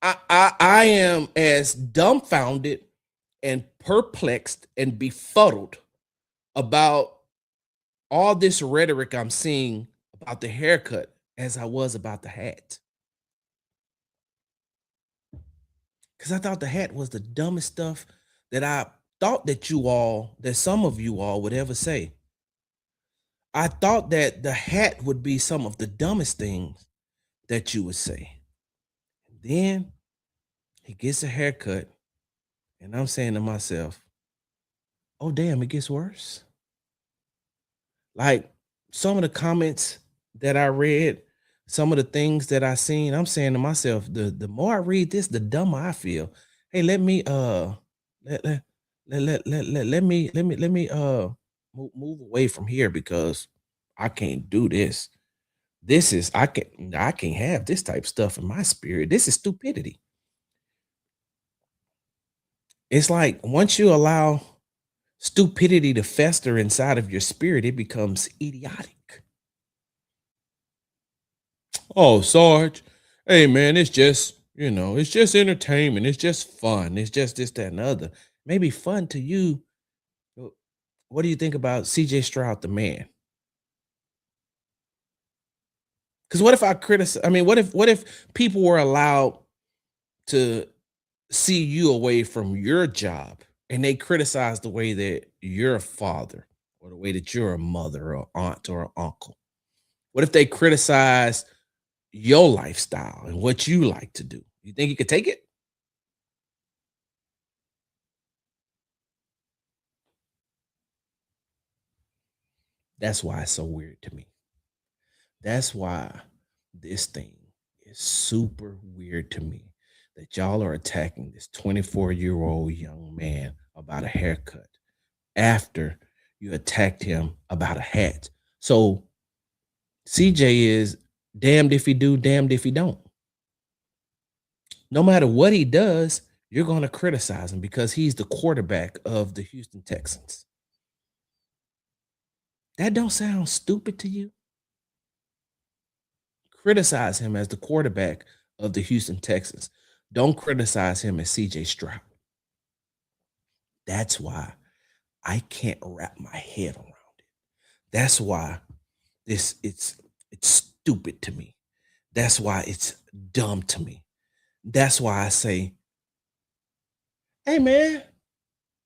I am as dumbfounded and perplexed and befuddled about all this rhetoric I'm seeing about the haircut as I was about the hat. Because I thought the hat was the dumbest stuff that I thought that some of you all would ever say. I thought that the hat would be some of the dumbest things that you would say. And then he gets a haircut, and I'm saying to myself, oh, damn, it gets worse. Like some of the comments that I read, some of the things that I seen, I'm saying to myself, the more I read this, the dumber I feel. Hey, let me move away from here because I can't do this. I can't have this type of stuff in my spirit. This is stupidity. It's like once you allow stupidity to fester inside of your spirit, it becomes idiotic. Oh, Sarge, hey man, it's just entertainment. It's just fun. It's just this, that, and the other. Maybe fun to you. What do you think about CJ Stroud, the man? Because what if I criticize? I mean, what if people were allowed to see you away from your job and they criticize the way that you're a father or the way that you're a mother or aunt or uncle? What if they criticize your lifestyle and what you like to do? You think you could take it? That's why it's so weird to me. That's why this thing is super weird to me that y'all are attacking this 24-year-old young man about a haircut after you attacked him about a hat. So CJ is damned if he do, damned if he don't. No matter what he does, you're going to criticize him because he's the quarterback of the Houston Texans. That don't sound stupid to you? Criticize him as the quarterback of the Houston Texans. Don't criticize him as CJ Stroud. That's why I can't wrap my head around it. That's why it's stupid to me. That's why it's dumb to me. That's why I say, hey man,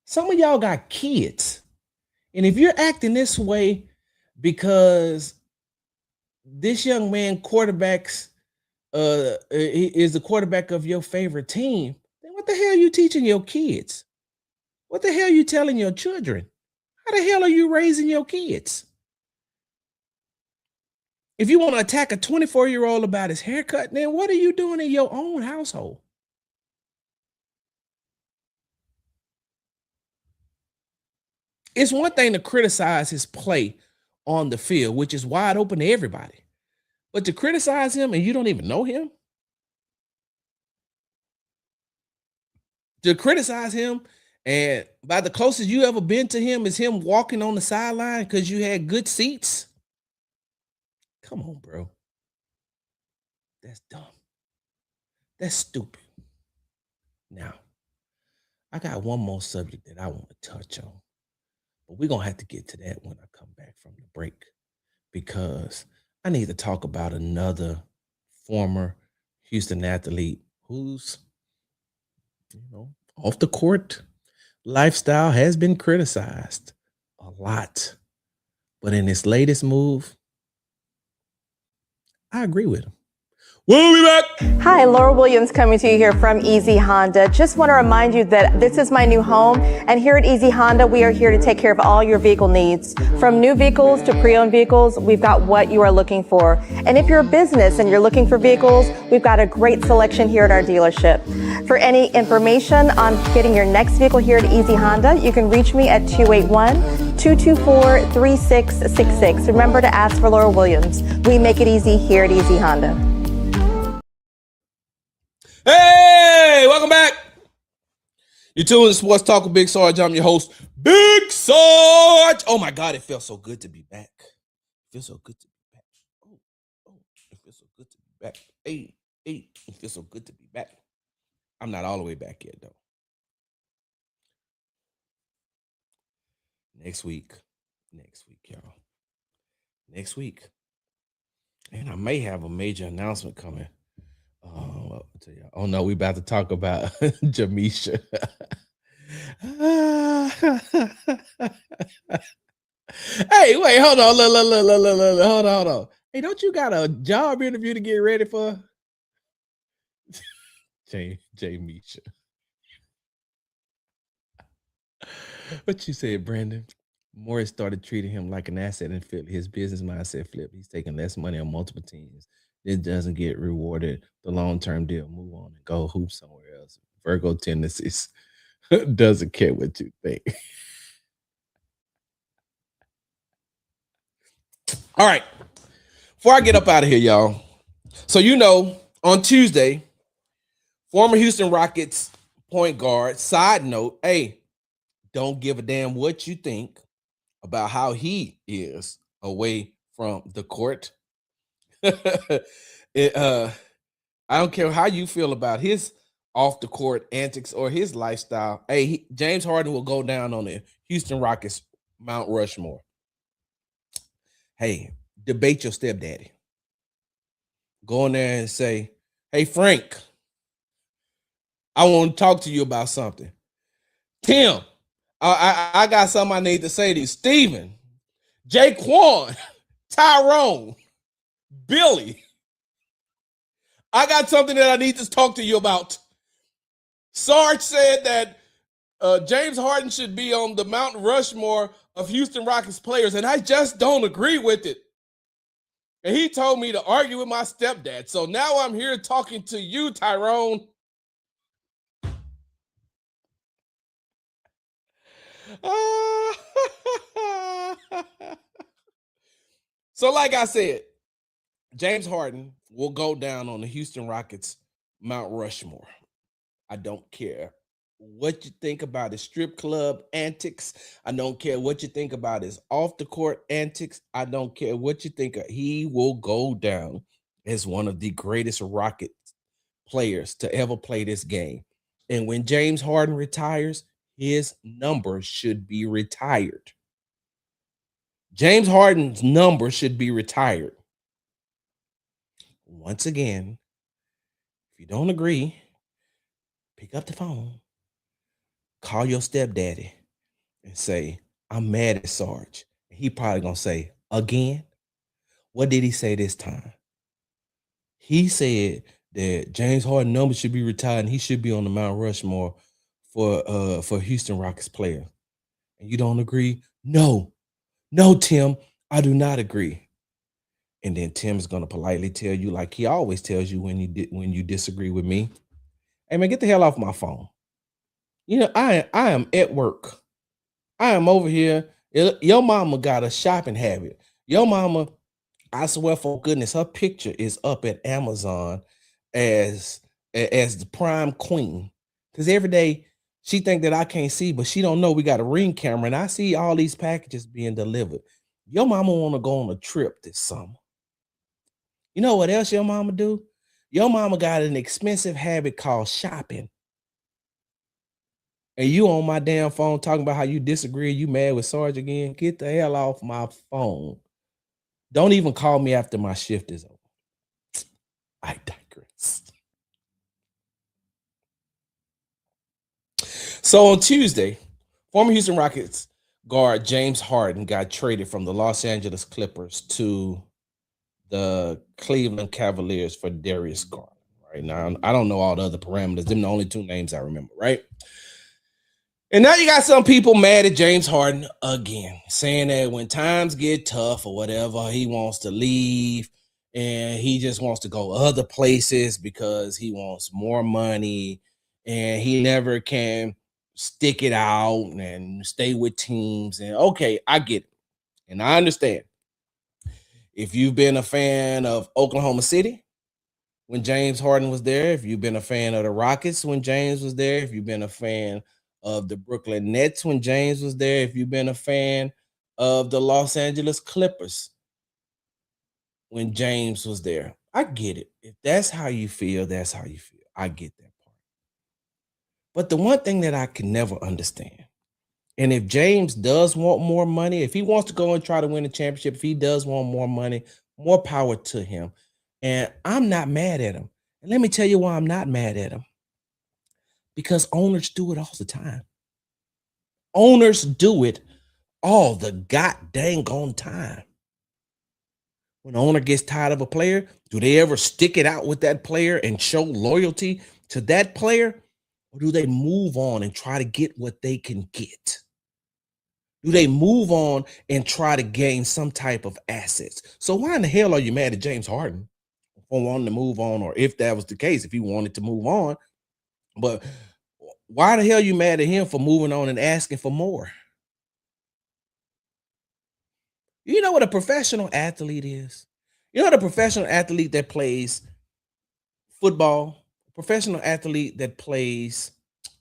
some of y'all got kids. And if you're acting this way because this young man quarterbacks is the quarterback of your favorite team, then what the hell are you teaching your kids? What the hell are you telling your children? How the hell are you raising your kids? If you want to attack a 24-year-old about his haircut, then what are you doing in your own household? It's one thing to criticize his play on the field, which is wide open to everybody. But to criticize him and you don't even know him? To criticize him and by the closest you ever been to him is him walking on the sideline because you had good seats? Come on, bro. That's dumb. That's stupid. Now, I got one more subject that I want to touch on. But we're going to have to get to that when I come back from the break because I need to talk about another former Houston athlete who's, off the court lifestyle has been criticized a lot. But in his latest move, I agree with him. We'll be back. Hi, Laura Williams coming to you here from Easy Honda. Just want to remind you that this is my new home, and here at Easy Honda, we are here to take care of all your vehicle needs. From new vehicles to pre-owned vehicles, we've got what you are looking for. And if you're a business and you're looking for vehicles, we've got a great selection here at our dealership. For any information on getting your next vehicle here at Easy Honda, you can reach me at 281-224-3666. Remember to ask for Laura Williams. We make it easy here at Easy Honda. Hey, welcome back. You're tuning to Sports Talk with Big Sarge. I'm your host, Big Sarge. Oh my God, it feels so good to be back. It feels so good to be back. Oh, it feels so good to be back. Hey, it feels so good to be back. I'm not all the way back yet, though. Next week, y'all. Next week. And I may have a major announcement coming. I'll tell you. Oh no, we about to talk about Jamisha. Hey, wait, hold on. Look, hold on. Hey, don't you got a job interview to get ready for? Jamisha. What you said, Brandon? Morris started treating him like an asset and Philly. His business mindset flipped. He's taking less money on multiple teams. It doesn't get rewarded. The long-term deal. Move on and go hoop somewhere else. Virgo tendencies. Doesn't care what you think. All right. Before I get up out of here, y'all. So on Tuesday, former Houston Rockets point guard, side note, hey, don't give a damn what you think about how he is away from the court. I don't care how you feel about his off the court antics or his lifestyle. Hey, James Harden will go down on the Houston Rockets Mount Rushmore. Hey, debate your stepdaddy. Go in there and say, hey, Frank, I want to talk to you about something. Tim, I got something I need to say to you. Steven, Jaquan, Tyrone, Billy, I got something that I need to talk to you about. Sarge said that James Harden should be on the Mount Rushmore of Houston Rockets players, and I just don't agree with it. And he told me to argue with my stepdad. So now I'm here talking to you, Tyrone. So like I said, James Harden will go down on the Houston Rockets Mount Rushmore. I don't care what you think about his strip club antics. I don't care what you think about his off the court antics. I don't care what you think. He will go down as one of the greatest Rocket players to ever play this game. And when James Harden retires, his number should be retired. James Harden's number should be retired. Once again, if you don't agree, pick up the phone, call your stepdaddy, and say, I'm mad at Sarge. He probably going to say, again? What did he say this time? He said that James Harden number should be retired and he should be on the Mount Rushmore for Houston Rockets player. And you don't agree? No, Tim, I do not agree. And then Tim's going to politely tell you, like he always tells you when you disagree with me, hey, man, get the hell off my phone. I am at work. I am over here. Your mama got a shopping habit. Your mama, I swear for goodness, her picture is up at Amazon as the prime queen. Because every day she think that I can't see, but she don't know we got a Ring camera, and I see all these packages being delivered. Your mama want to go on a trip this summer. You know what else your mama do? Your mama got an expensive habit called shopping. And you on my damn phone talking about how you disagree, you mad with Sarge again? Get the hell off my phone. Don't even call me after my shift is over. I digress. So on Tuesday, former Houston Rockets guard James Harden got traded from the Los Angeles Clippers to the Cleveland Cavaliers for Darius Garland. Right now, I don't know all the other parameters. Them the only two names I remember, right? And now you got some people mad at James Harden again, saying that when times get tough or whatever, he wants to leave and he just wants to go other places because he wants more money and he never can stick it out and stay with teams. And okay, I get it. And I understand. If you've been a fan of Oklahoma City when James Harden was there, if you've been a fan of the Rockets when James was there, if you've been a fan of the Brooklyn Nets when James was there, if you've been a fan of the Los Angeles Clippers when James was there, I get it. If that's how you feel, that's how you feel. I get that part. But the one thing that I can never understand, and if James does want more money, if he wants to go and try to win a championship, if he does want more money, more power to him. And I'm not mad at him. And let me tell you why I'm not mad at him. Because owners do it all the time. Owners do it all the goddamn on time. When the owner gets tired of a player, do they ever stick it out with that player and show loyalty to that player? Or do they move on and try to get what they can get? Do they move on and try to gain some type of assets? So why in the hell are you mad at James Harden for wanting to move on? Or if that was the case, if he wanted to move on, but why the hell are you mad at him for moving on and asking for more? You know what a professional athlete is? You know the professional athlete that plays football, professional athlete that plays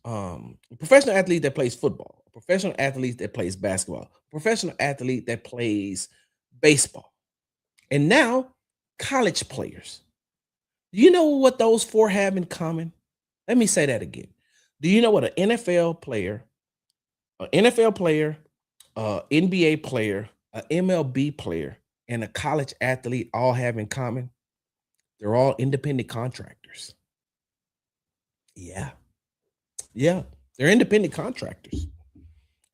professional athlete that plays football, professional athlete that plays basketball, professional athlete that plays baseball, and now college players. Do you know what those four have in common? Let me say that again. Do you know what an NFL player, NBA player, an MLB player, and a college athlete all have in common? They're all independent contractors. Yeah. Yeah. They're independent contractors.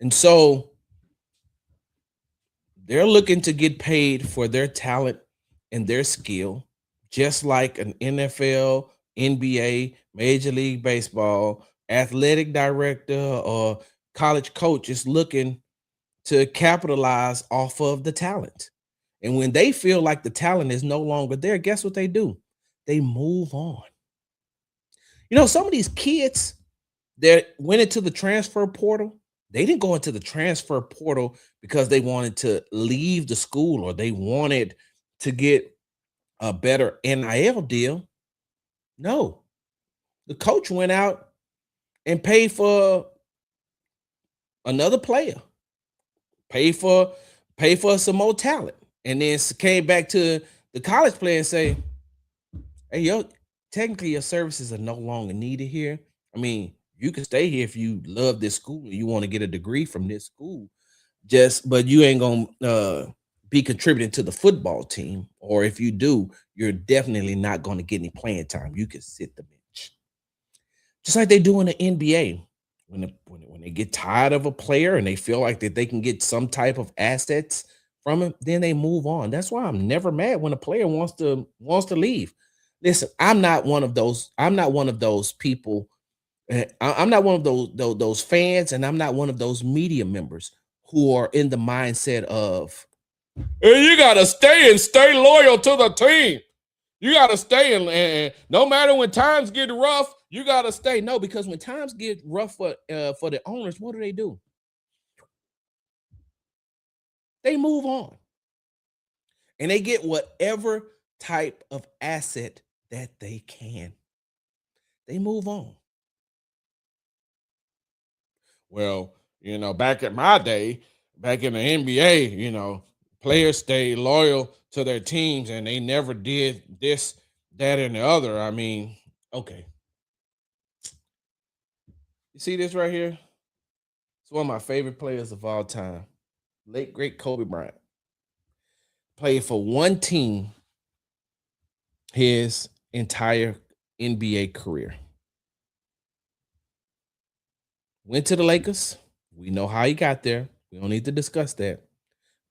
And so they're looking to get paid for their talent and their skill, just like an NFL, NBA, Major League Baseball, athletic director, or college coach is looking to capitalize off of the talent. And when they feel like the talent is no longer there, guess what they do? They move on. You know, some of these kids that went into the transfer portal, they didn't go into the transfer portal because they wanted to leave the school or they wanted to get a better NIL deal. No, the coach went out and paid for another player, paid for some more talent, and then came back to the college player and say, "Hey, technically your services are no longer needed here. I mean, you can stay here if you love this school and you want to get a degree from this school, but you ain't gonna be contributing to the football team, or if you do, you're definitely not going to get any playing time. You can sit the bench." Just like they do in the NBA. When they get tired of a player and they feel like that they can get some type of assets from him, then they move on. That's why I'm never mad when a player wants to leave. Listen, I'm not one of those people. I'm not one of those fans, and I'm not one of those media members who are in the mindset of, "Hey, you gotta stay loyal to the team. You gotta stay, and no matter when times get rough, you gotta stay." No, because when times get rough for the owners, what do? They move on, and they get whatever type of asset that they can. They move on. Well, back at my day, back in the NBA, players stayed loyal to their teams and they never did this, that, and the other. I mean, okay. You see this right here? It's one of my favorite players of all time. Late, great Kobe Bryant. Played for one team his entire NBA career. Went to the Lakers. We know how he got there. We don't need to discuss that.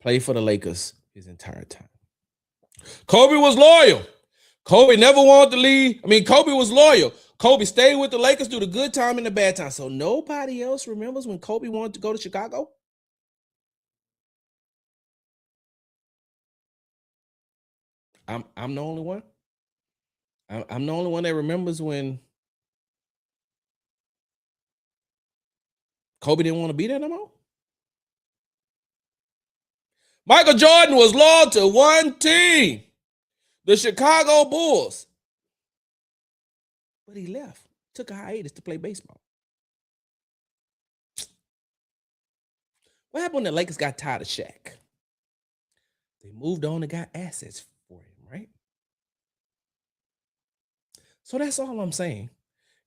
Played for the Lakers his entire time. Kobe was loyal. Kobe never wanted to leave. I mean, Kobe was loyal. Kobe stayed with the Lakers through the good time and the bad time. So nobody else remembers when Kobe wanted to go to Chicago? I'm the only one. I'm the only one that remembers when Kobe didn't want to be there no more. Michael Jordan was loyal to one team, the Chicago Bulls. But he left, took a hiatus to play baseball. What happened when the Lakers got tired of Shaq? They moved on and got assets for him, right? So that's all I'm saying.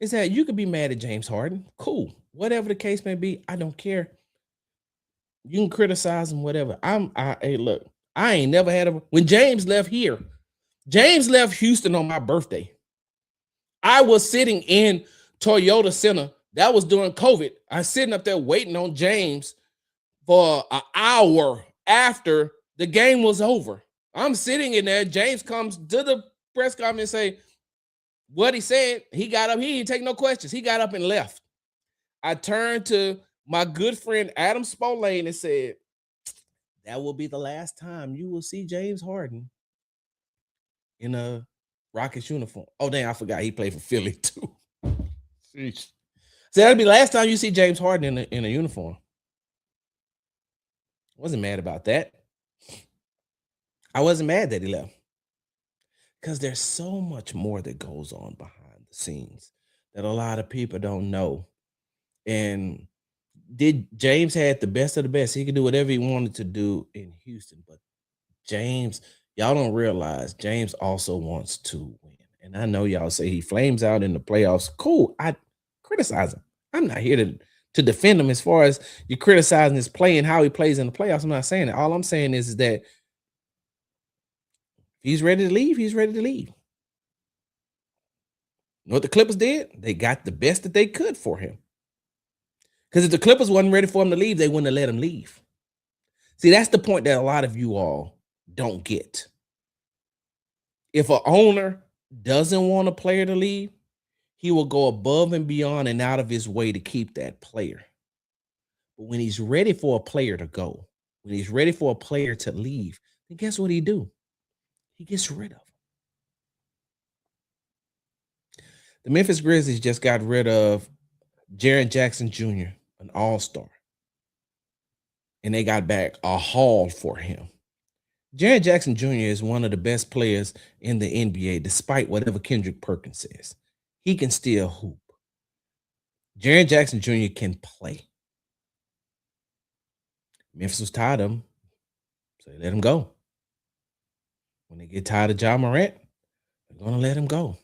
Is that you could be mad at James Harden. Cool. Whatever the case may be, I don't care. You can criticize him, whatever. Hey, look, I ain't never had when James left here. James left Houston on my birthday. I was sitting in Toyota Center. That was during COVID. I was sitting up there waiting on James for an hour after the game was over. I'm sitting in there. James comes to the press conference and say what he said. He got up. He didn't take no questions. He got up and left. I turned to my good friend Adam Spolane and said, that will be the last time you will see James Harden in a Rockets uniform. Oh, damn, I forgot he played for Philly too. Sheesh. So that'll be the last time you see James Harden in a uniform. Wasn't mad about that. I wasn't mad that he left. Because there's so much more that goes on behind the scenes that a lot of people don't know. And James had the best of the best. He could do whatever he wanted to do in Houston. But James, y'all don't realize James also wants to win. And I know y'all say he flames out in the playoffs. Cool. I criticize him. I'm not here to defend him as far as you criticizing his play and how he plays in the playoffs. I'm not saying that. All I'm saying is that if he's ready to leave, he's ready to leave. You know what the Clippers did? They got the best that they could for him. Because if the Clippers wasn't ready for him to leave, they wouldn't have let him leave. See, that's the point that a lot of you all don't get. If an owner doesn't want a player to leave, he will go above and beyond and out of his way to keep that player. But when he's ready for a player to go, when he's ready for a player to leave, then guess what he do? He gets rid of him. The Memphis Grizzlies just got rid of Jaren Jackson Jr., an all-star. And they got back a haul for him. Jaren Jackson Jr. is one of the best players in the NBA, despite whatever Kendrick Perkins says. He can still hoop. Jaren Jackson Jr. can play. Memphis was tired of him, so they let him go. When they get tired of Ja Morant, they're going to let him go.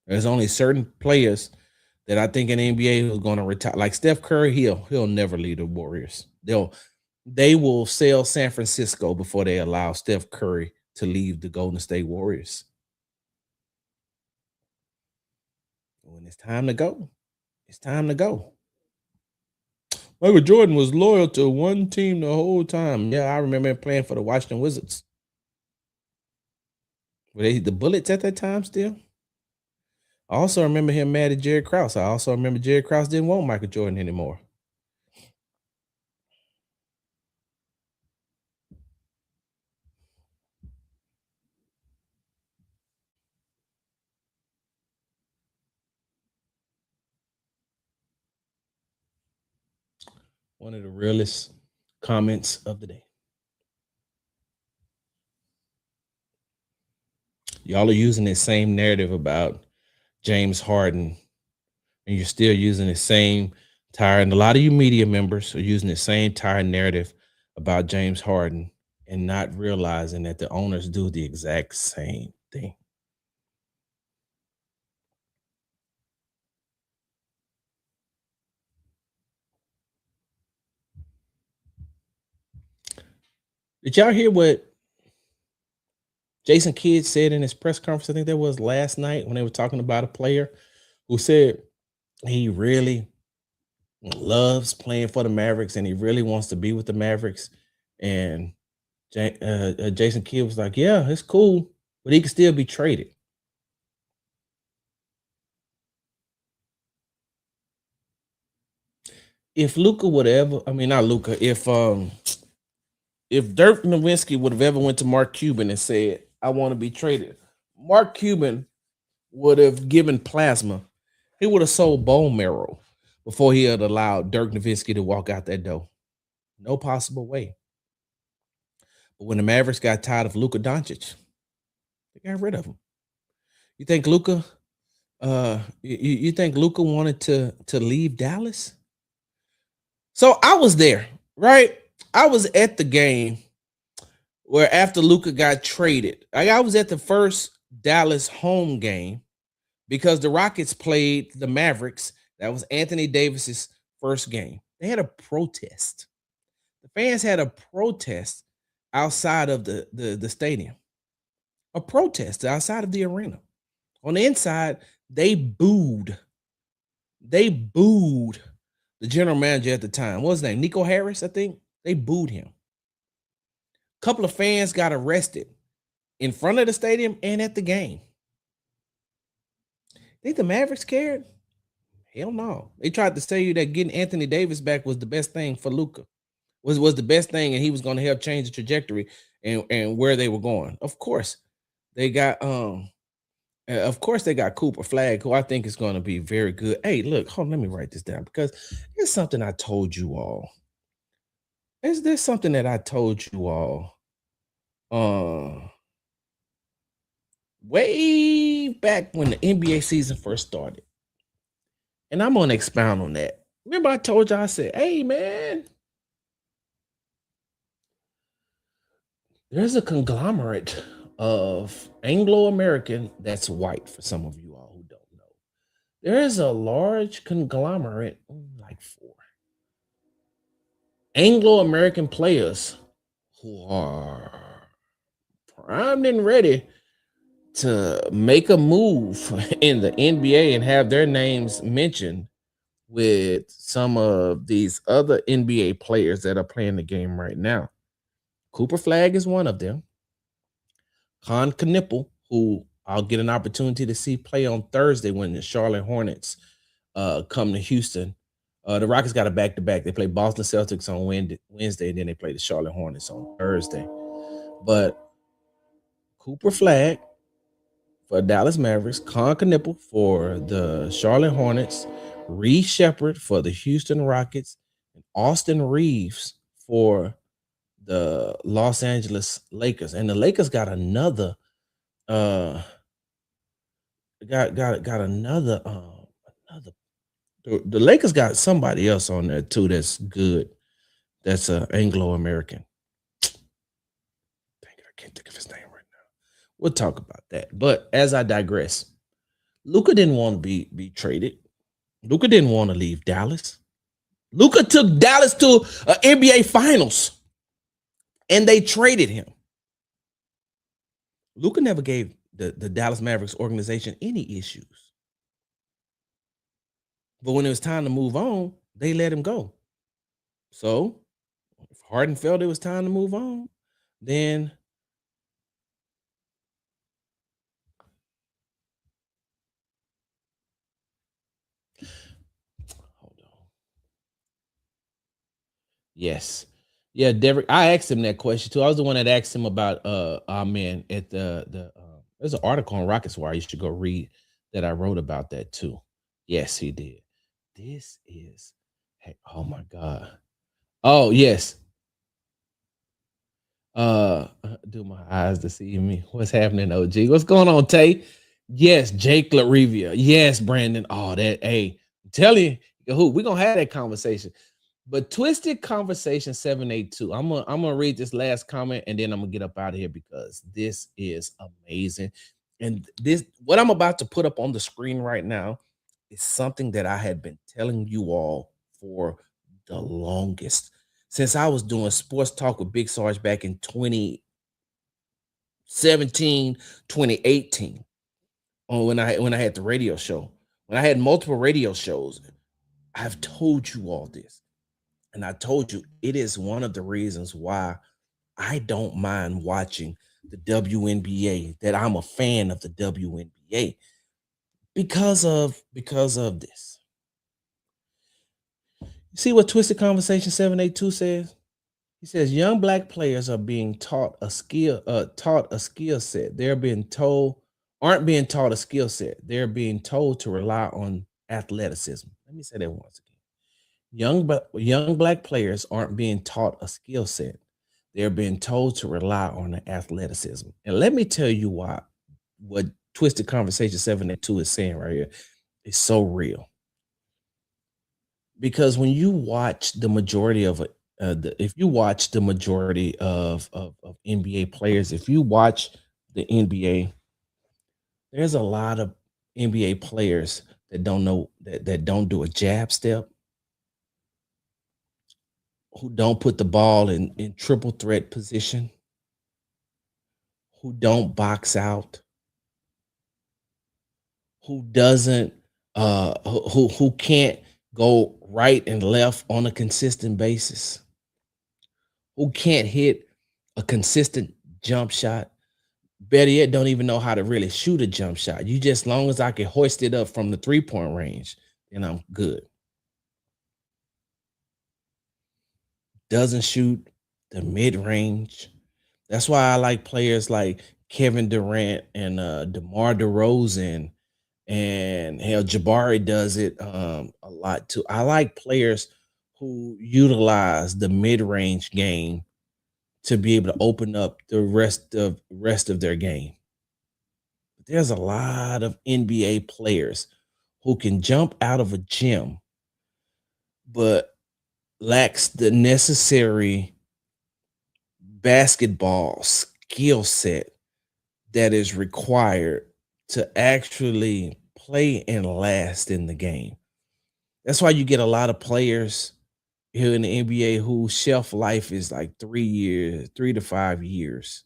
There's only certain players that I think in the NBA who's going to retire. Like Steph Curry, he'll never leave the Warriors. They will sell San Francisco before they allow Steph Curry to leave the Golden State Warriors. When it's time to go, it's time to go. Michael Jordan was loyal to one team the whole time. Yeah, I remember him playing for the Washington Wizards. Were they the Bullets at that time still? I also remember him mad at Jerry Krause. I also remember Jerry Krause didn't want Michael Jordan anymore. One of the realest comments of the day. Y'all are using the same narrative about James Harden, and you're still using the same tired, and a lot of you media members are using the same tired narrative about James Harden and not realizing that the owners do the exact same thing. Did y'all hear what Jason Kidd said in his press conference? I think that was last night when they were talking about a player who said he really loves playing for the Mavericks and he really wants to be with the Mavericks. And Jason Kidd was like, yeah, it's cool, but he can still be traded. If Luka would ever, I mean, not Luka, if Dirk Nowitzki would have ever went to Mark Cuban and said, I want to be traded, Mark Cuban would have given plasma. He would have sold bone marrow before he had allowed Dirk Nowitzki to walk out that door. No possible way. But when the Mavericks got tired of Luka Doncic, they got rid of him. You think Luka you think Luka wanted to leave Dallas? So I was there, right? I was at the game where after Luka got traded. I was at the first Dallas home game because the Rockets played the Mavericks. That was Anthony Davis's first game. They had a protest. The fans had a protest outside of the stadium. A protest outside of the arena. On the inside, they booed. They booed the general manager at the time. What was his name? Nico Harris, I think. They booed him. A couple of fans got arrested in front of the stadium and at the game. Think the Mavericks cared? Hell no. They tried to tell you that getting Anthony Davis back was the best thing for Luka. Was the best thing, and he was going to help change the trajectory and where they were going. Of course, they got Cooper Flag, who I think is going to be very good. Hey, look, hold on, let me write this down because there's something I told you all. There's something that I told you all way back when the NBA season first started. And I'm going to expound on that. Remember I told you, I said, hey, man, there's a conglomerate of Anglo-American that's white for some of you all who don't know. There is a large conglomerate, like 4 Anglo-American players who are primed and ready to make a move in the NBA and have their names mentioned with some of these other NBA players that are playing the game right now. Cooper Flag is one of them. Con Knipple, who I'll get an opportunity to see play on Thursday when the Charlotte Hornets come to Houston. The Rockets got a back-to-back. They play Boston Celtics on Wednesday, and then they play the Charlotte Hornets on Thursday. But Cooper Flag for Dallas Mavericks, Con Knipple for the Charlotte Hornets, Reed Shepherd for the Houston Rockets, and Austin Reeves for the Los Angeles Lakers. And the Lakers got another another the Lakers got somebody else on there too that's good. That's Anglo-American. Dang it, I can't think of his name right now. We'll talk about that. But as I digress, Luka didn't want to be traded. Luka didn't want to leave Dallas. Luka took Dallas to NBA Finals, and they traded him. Luka never gave the Dallas Mavericks organization any issues. But when it was time to move on, they let him go. So if Harden felt it was time to move on, then hold on. Yes. Yeah, Derek. I asked him that question too. I was the one that asked him about our man at the there's an article on Rockets Wire you should go read that I wrote about that too. Yes, he did. This is oh my God. Oh, yes. Do my eyes deceive me? What's happening, OG? What's going on, Tay? Yes, Jake LaRivia. Yes, Brandon. Oh, that hey, I'm telling you, who we're gonna have that conversation. But Twisted Conversation 782. I'm gonna read this last comment and then I'm gonna get up out of here because this is amazing. And this what I'm about to put up on the screen right now is something that I had been telling you all for the longest since I was doing sports talk with Big Sarge back in 2017, 2018. When I had the radio show. When I had multiple radio shows, I've told you all this. And I told you it is one of the reasons why I don't mind watching the WNBA, that I'm a fan of the WNBA because of this. You see what Twisted Conversation 782 says? He says young black players are being taught a skill set. They're being told aren't being taught a skill set. They're being told to rely on athleticism. Let me say that once again. Young black players aren't being taught a skill set. They're being told to rely on the athleticism. And let me tell you why what Twisted Conversation 782 is saying right here is so real. Because when you watch the majority of if you watch the majority of NBA players, if you watch the NBA, there's a lot of NBA players that don't know that don't do a jab step, who don't put the ball in triple threat position, who don't box out, who doesn't who can't go right and left on a consistent basis, who can't hit a consistent jump shot. Better yet, don't even know how to really shoot a jump shot. You just, long as I can hoist it up from the 3-point range, then I'm good. Doesn't shoot the mid range. That's why I like players like Kevin Durant and DeMar DeRozan, and hell, Jabari does it a lot too. I like players who utilize the mid range game to be able to open up the rest of their game. There's a lot of NBA players who can jump out of a gym, but lacks the necessary basketball skill set that is required to actually play and last in the game. That's why you get a lot of players here in the NBA whose shelf life is like 3 years, 3 to 5 years.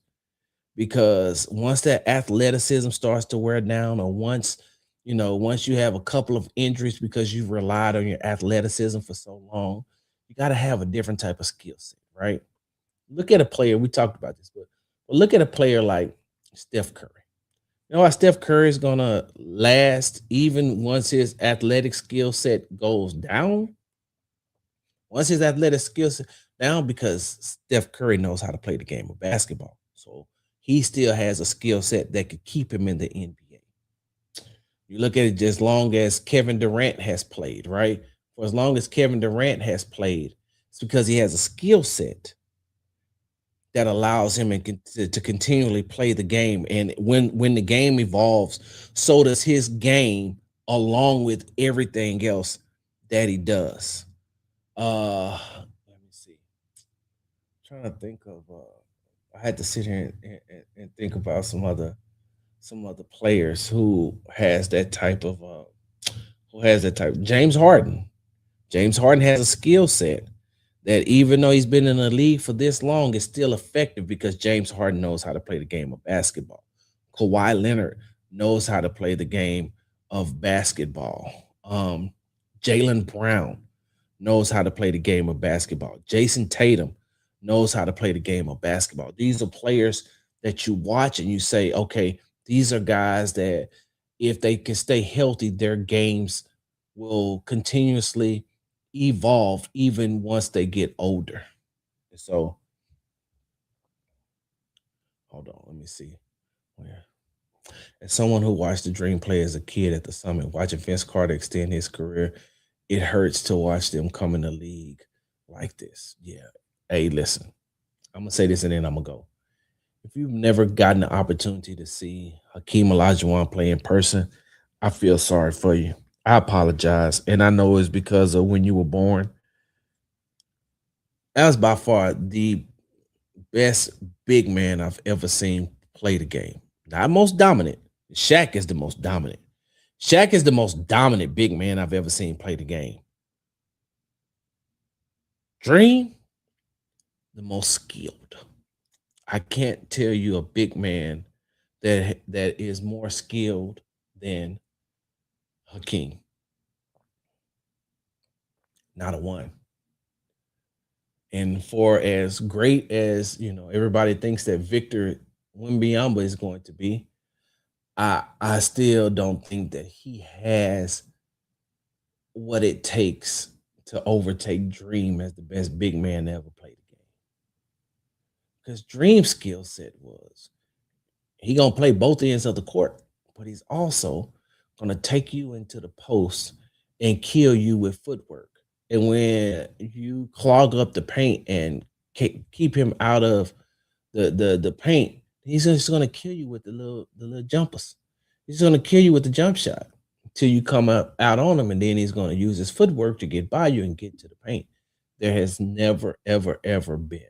Because once that athleticism starts to wear down, or once you have a couple of injuries because you've relied on your athleticism for so long, you got to have a different type of skill set, right? Look at a player, we talked about this, but look at a player like Steph Curry. You know why Steph Curry is gonna last even once his athletic skill set goes down? Once his athletic skill set down, because Steph Curry knows how to play the game of basketball. So he still has a skill set that could keep him in the NBA. You look at it, as long as Kevin Durant has played, right? For as long as Kevin Durant has played, it's because he has a skill set that allows him to continually play the game. And when the game evolves, so does his game, along with everything else that he does. Let me see. I'm trying to think of I had to sit here and think about some other players who has that type. James Harden. James Harden has a skill set that, even though he's been in the league for this long, is still effective because James Harden knows how to play the game of basketball. Kawhi Leonard knows how to play the game of basketball. Jalen Brown knows how to play the game of basketball. Jason Tatum knows how to play the game of basketball. These are players that you watch and you say, okay, these are guys that, if they can stay healthy, their games will continuously evolve even once they get older. So, hold on, let me see. Where? As someone who watched the Dream play as a kid at the Summit, watching Vince Carter extend his career, it hurts to watch them come in the league like this. Yeah. Hey, listen, I'm gonna say this and then I'm gonna go. If you've never gotten the opportunity to see Hakeem Olajuwon play in person, I feel sorry for you. I apologize, and I know it's because of when you were born. That was by far the best big man I've ever seen play the game. Not most dominant. Shaq is the most dominant. Shaq is the most dominant big man I've ever seen play the game. Dream, the most skilled. I can't tell you a big man that is more skilled than Hakeem. Not a one. And for as great as everybody thinks that Victor Wembanyama is going to be, I still don't think that he has what it takes to overtake Dream as the best big man to ever play the game. Because Dream's skill set was he gonna play both ends of the court, but he's also gonna take you into the post and kill you with footwork. And when you clog up the paint and keep him out of the paint, he's just gonna kill you with the little jumpers. He's gonna kill you with the jump shot until you come out on him, and then he's gonna use his footwork to get by you and get to the paint. There has never, ever, ever been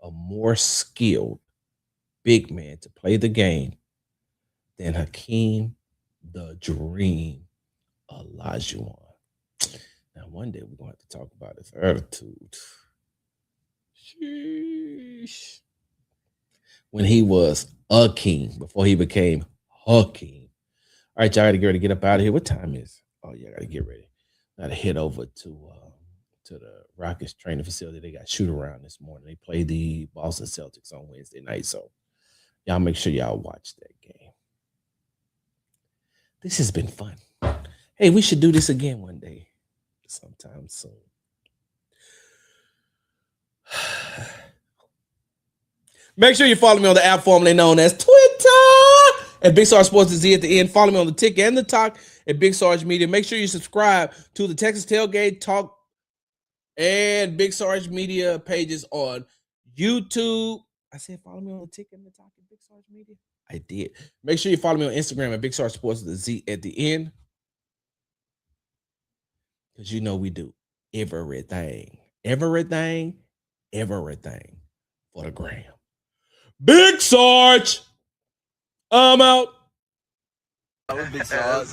a more skilled big man to play the game than Hakeem the Dream Olajuwon. Now, one day we're going to have to talk about his attitude. Sheesh. When he was a king, before he became Hakeem. All right, y'all got to get ready to get up out of here. What time is? Oh, yeah, I got to get ready. Got to head over to the Rockets training facility. They got shoot around this morning. They play the Boston Celtics on Wednesday night, so y'all make sure y'all watch that game. This has been fun. Hey, we should do this again one day, sometime soon. Make sure you follow me on the app formerly known as Twitter at Big Sarge Sports Z at the end. Follow me on the tick and the talk at Big Sarge Media. Make sure you subscribe to the Texas Tailgate Talk and Big Sarge Media pages on YouTube. I said follow me on the tick and the talk at Big Sarge Media. I did. Make sure you follow me on Instagram at Big Sarge Sports with the Z at the end. Because we do everything for the gram. Big Sarge, I'm out. Big Sarge.